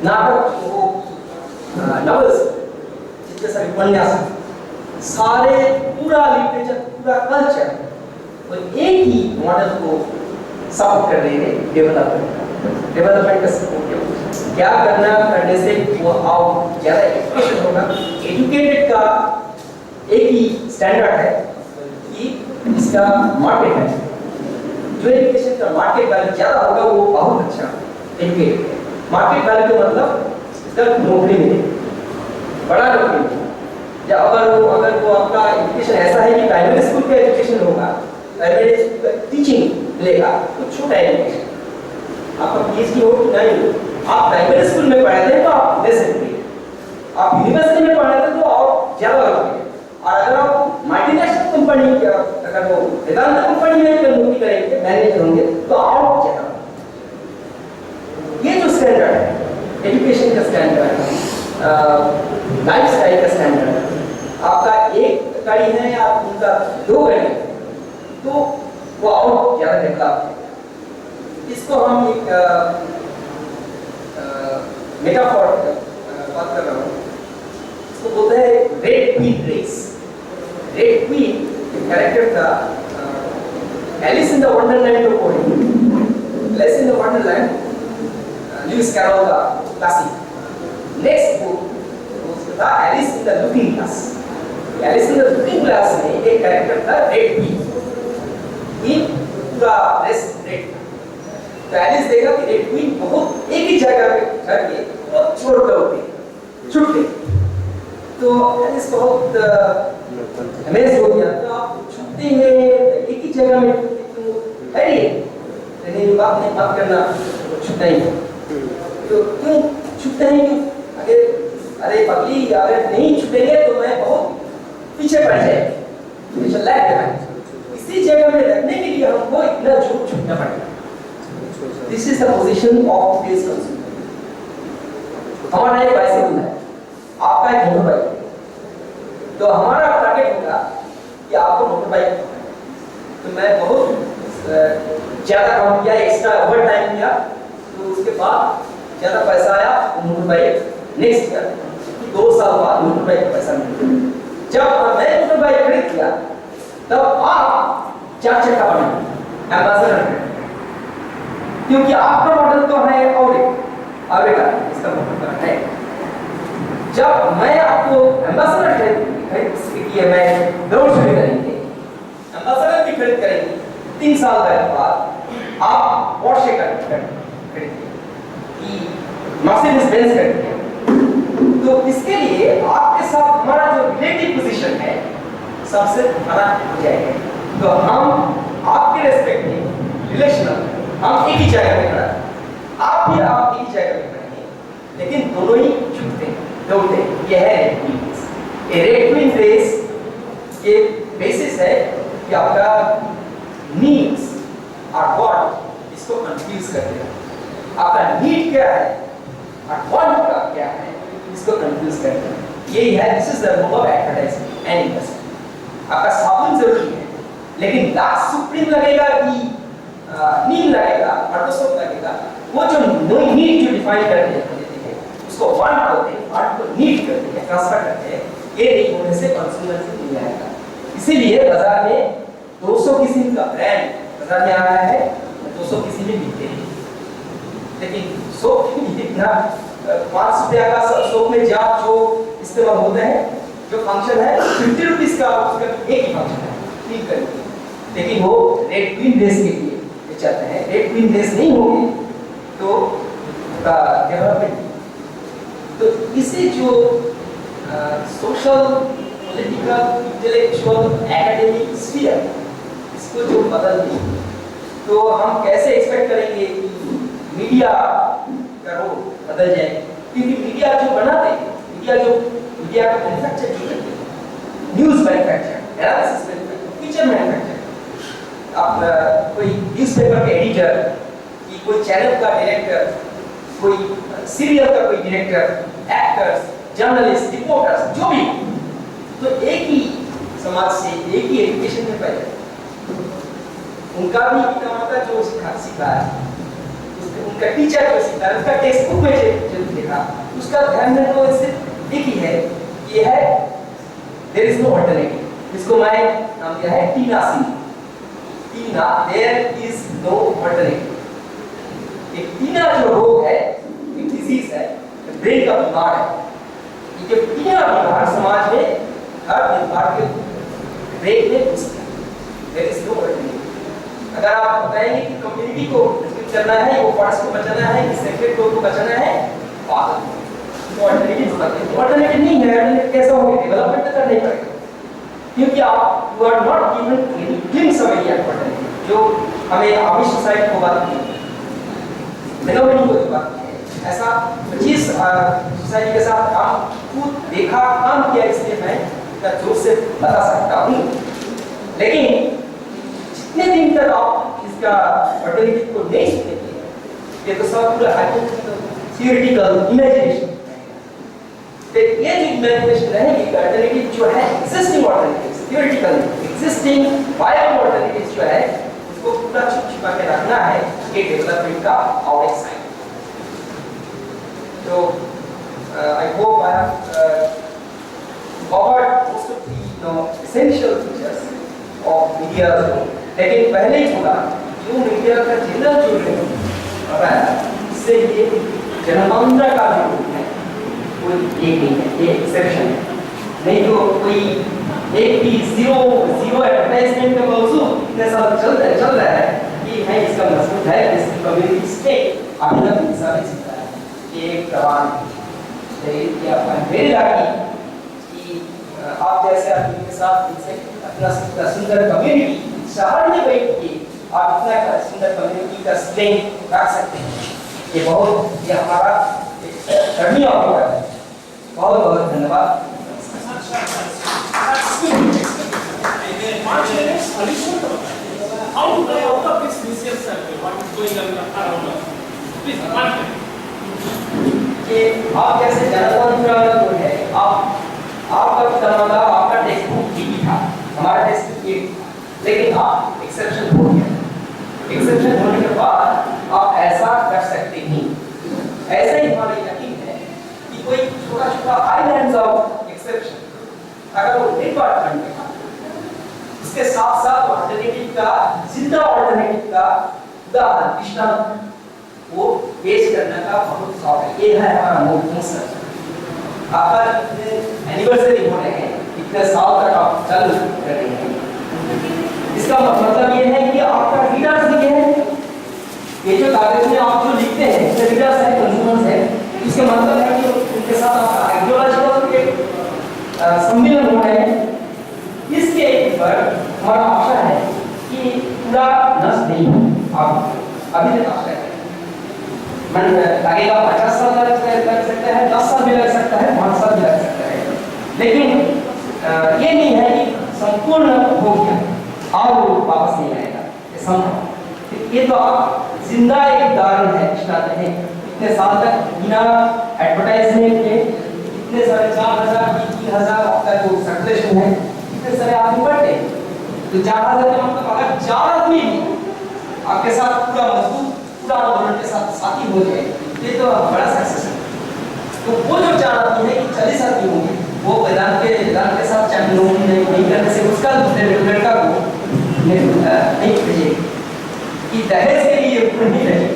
[SPEAKER 1] नाटक, नॉवेल्स, जितने सारे उपन्यास, सारे पूरा लिटरेचर, पूरा कल्चर वो एक ही मॉडल को सपोर्ट कर रहे हैं, डेवलपमेंट का सपोर्ट क्या करना करने से वो आओ ज्यादा एजुकेशन होगा। एजुकेटेड का एक ही स्टैंडर्ड है कि इसका मार्केट है, जो एजुकेशन का मार्केट वैल्यू ज्यादा होगा वो बहुत अच्छा एजुकेटेड। मार्केट वैल्यू का मतलब इसका नौकरी मिले, बड़ा नौकरी मिले। या अगर वो आपका एजुकेशन ऐसा है कि प्राइमरी स्कूल का एजुकेशन होगा, प्राइमरी स्कूल का टीचिंग लेगा तो छोटा एजुकेशन, आपका पीएचडी हो कि नहीं, आप प्राइमरी स्कूल में पढ़ाते हैं तो आप ले सकते हैं, आप यूनिवर्सिटी में पढ़ाते हैं तो और ज्यादा लगेगा। और अगर आप मल्टीनेशनल कंपनी का अगर वो वेदांत कंपनी में नौकरी करेंगे, मैनेजर होंगे तो और ज्यादा। ये जो स्टैंडर्ड है एजुकेशन का स्टैंडर्ड है, लाइफस्टाइल का स्टैंडर्ड, आपका एक गाड़ी है या उनका दो गाड़ी है, तो वो और ज़्यादा डेवलप है। इसको हम एक मेटाफोर बात कर रहा हूँ, इसको बोलते हैं red queen race. Red queen character था एलिस इन द वंडरलैंड को पढ़ी, Alice in the Wonderland Lewis carol का क्लासिक। नेक्स्ट बुक था Alice in the looking glass. Alice in the looking glass में एक कैरेक्टर था रेड क्वीन, पूरा dress red. तो एलिस देखा कि रेड क्वीन बहुत एक ही जगह पे चढ़ के बहुत छोड़कर उठे छुट गई। तो एलिस बहुत अमेज हो गया, तो आप छुट्टी में एक ही जगह में तो है नहीं, बात करना छुट्टा ही तो क्यों छुट्टा ही क्यों? अरे पगली अगर नहीं छुटेंगे तो मैं बहुत पीछे पड़ जाएगा। इसी जगह में रखने के लिए हमको इतना झूठ छुटना पड़ेगा। This is the position of this consumer. हमारा एक बाइसिकल है, आपका एक मोटर बाइक है, तो हमारा टारगेट होगा कि आपको मोटर बाइक, तो मैं बहुत ज्यादा काम किया, एक्स्ट्रा ओवर टाइम किया, तो उसके बाद ज्यादा पैसा आया, मोटर बाइक नेक्स्ट ईयर 2 साल बाद मोटर बाइक का पैसा मिला। जब मैं मोटर बाइक खरीद किया तब आप 4 चक्का बने एम्बेसडर, क्योंकि आपका मॉडल तो है और आवेगा इसका मॉडल है। जब मैं आपको एम्बेसडर खरीद किया, मैं दौड़ शुरू करेंगे, एम्बेसडर की खरीद करेंगे, 3 साल बाद आप पोर्शे का खरीदिए, मर्सिडीज बेंज खरीदिए। तो इसके लिए आपके साथ हमारा जो रिलेटिव पोजीशन है सबसे बड़ा हो जाएगा। तो हम आपके रेस्पेक्ट में रिलेशनल हम एक ही जगह में खड़ा है, आप भी आप एक ही जगह में खड़े हैं, लेकिन दोनों ही छूटते हैं, दौड़ते हैं। यह है रेड क्वीन रेस। ये रेड क्वीन रेस के बेसिस है कि आपका नीड्स और वांट इसको कंफ्यूज करते हैं। आपका नीड क्या है और वांट का क्या है, इसको कंफ्यूज करते हैं। यही है, this is the rule of advertising and investment. आपका साबुन जरूरी है, लेकिन लास्ट सुप्रीम लगेगा कि नीम लगेगा और तो सब लगेगा, वो जो नीड जो डिफाइन करते हैं उसको वांट बोलते हैं, वांट को नीड करते हैं, ट्रांसफर करते हैं। ये नहीं होने से कंज्यूमर से नहीं आएगा। इसीलिए बाजार में 200 किस्म का ब्रांड बाजार में आ रहा है, 200 किस्म में बिकते हैं, लेकिन सोप इतना 5 रुपया का सोप में जाप जो इस्तेमाल होता है, जो फंक्शन है 50 रुपीस का, उसका एक ही फंक्शन है, ठीक करके। लेकिन वो रेड क्वीन रेस के लिए चाहते हैं। रेड क्वीन रेस नहीं होगी तो डेवलपमेंट। तो इसे जो social, political, intellectual, academic sphere, इसको जो बदल दी, तो हम कैसे एक्सपेक्ट करेंगे कि मीडिया का रोल बदल जाए? क्योंकि मीडिया जो बनाते हैं, मीडिया का मैन्युफैक्चर जो करते हैं, news manufacture, analysis manufacture, picture manufacture, आप कोई न्यूज़पेपर के एडिटर, कि कोई चैनल का डायरेक्टर, कोई सीरियल का कोई डायरेक्टर, एक्टर्स, जर्नलिस्ट, रिपोर्टर्स, जो भी, तो एक ही समाज से, एक ही एजुकेशन में पैदा, उनका भी पितामाता जो सीखा है, उनका टीचर जो सीखा है, उसका टेक्स्ट बुक में जो देखा, उसका ध्यान में तो सिर्फ एक ही है, ये है देयर इज नो अल्टरनेटिव। इसको मैं नाम दिया है टीना सिंह। टीना, देयर इज नो अल्टरनेटिव। एक टीना जो रोग है, एक डिजीज है, ब्रेन का बीमार है। ये टीना बीमार समाज में हर बीमार के ब्रेन में घुसता है। There is no alternative. अगर आप बताएंगे कि कम्युनिटी को करना है, वो फॉरेस्ट को बचाना है, कि सेक्रेट को बचाना है, तो अल्टरनेटिव बताते हैं। अल्टरनेटिव नहीं है, अल्टरनेटिव कैसा होगा? डेवलपमेंट तो करना ही पड़ेगा, क्योंकि आप you are not given any glimpse of any alternative जो हमें आमिश सोसाइटी को बात की, मिनोरिटी को बात की है। ऐसा 25 सोसाइटी के साथ काम खुद देखा, काम किया, इसलिए मैं जोर से बता सकता हूँ। लेकिन जितने दिन तक आप इसका अल्टरनेटिव को नहीं सुनेंगे, ये तो सब पूरा हाइपोथेटिकल, थियोरेटिकल, इमेजिनेशन। ये जो इमेजिनेशन रहेगी अल्टरनेटिव जो है existing alternatives theoretical existing viable alternatives जो है उसको पूरा छुपा के रखना है ये डेवलपमेंट का आउटसाइड साइड। तो I hope I have covered most of the essential features of media। लेकिन पहले ही बोला जो मीडिया का जनरल जो है इससे ये जनमंत्र का जो है कोई एक नहीं है, ये एक्सेप्शन है। नहीं तो कोई एक भी जीरो एडवर्टाइजमेंट के बावजूद इतने साल चल रहा है कि है इसका मजबूत है इसकी कम्युनिटी स्टेट अभी तक साबित होता है ये एक प्रमाण मेरी लगी कि आप जैसे आदमी के साथ इनसे अपना सुंदर कम्युनिटी शहर में बैठ के आप इतना सुंदर कम्युनिटी का स्ट्रेंथ रख सकते हैं। ये बहुत ये हमारा धर्मी अवसर है। बहुत बहुत धन्यवाद। How do they out of this vicious circle? What is going on around us? Please, one minute. कि आप जैसे जनतंत्र जो है आपका तमाम आपका टेक्स्ट बुक ठीक था, हमारा टेक्स्ट बुक ये लेकिन आप एक्सेप्शन हो गया। एक्सेप्शन होने के बाद आप ऐसा कर सकते नहीं। ऐसा ही हमारा यकीन है कि कोई छोटा-छोटा आइलैंड्स ऑफ एक्सेप्शन अगर वो डिपार्टमेंट में इसके साथ-साथ अल्टरनेटिव का जिंदा अल्टरनेटिव का उदाहरण दृष्टांत वो पेश करने का बहुत शौक है। ये है हमारा मूल फंक्शन। आपका एनिवर्सरी हो रहे हैं, इतने साल तक आप चल रहे हैं, इसका मतलब ये है कि आपका रीडर्स भी है। ये जो कागज में आप जो लिखते हैं इसमें रीडर्स है, कंज्यूमर्स है, इसका मतलब है कि उनके साथ आपका आइडियोलॉजिकल सम्मिलन हो रहे हैं। इसके पर हमारा आशा है कि पूरा नष्ट नहीं हो। आप अभी तक आशा है मन लगेगा 50 साल लग सकता है, 10 साल भी लग सकता है, 5 साल भी लग सकता है, लेकिन ये नहीं है कि संपूर्ण हो गया और वापस नहीं आएगा। ये संभव ये तो आप जिंदा एक उदाहरण है। इतने साल तक बिना एडवर्टाइजमेंट के इतने सारे 4000 3000 आपका जो सर्कुलेशन है इतने सारे आदमी बढ़ते तो 4000 का मतलब अगर 4 आदमी आपके साथ पूरा मजबूत पूरा आंदोलन के साथ साथी हो जाए ये तो बड़ा सक्सेस है। तो वो जो 4 आदमी है कि 40 आदमी होंगे वो वेदांत के साथ चैंपियन नहीं करने से उसका लड़का को नहीं भेजे कि दहेज के लिए नहीं रहे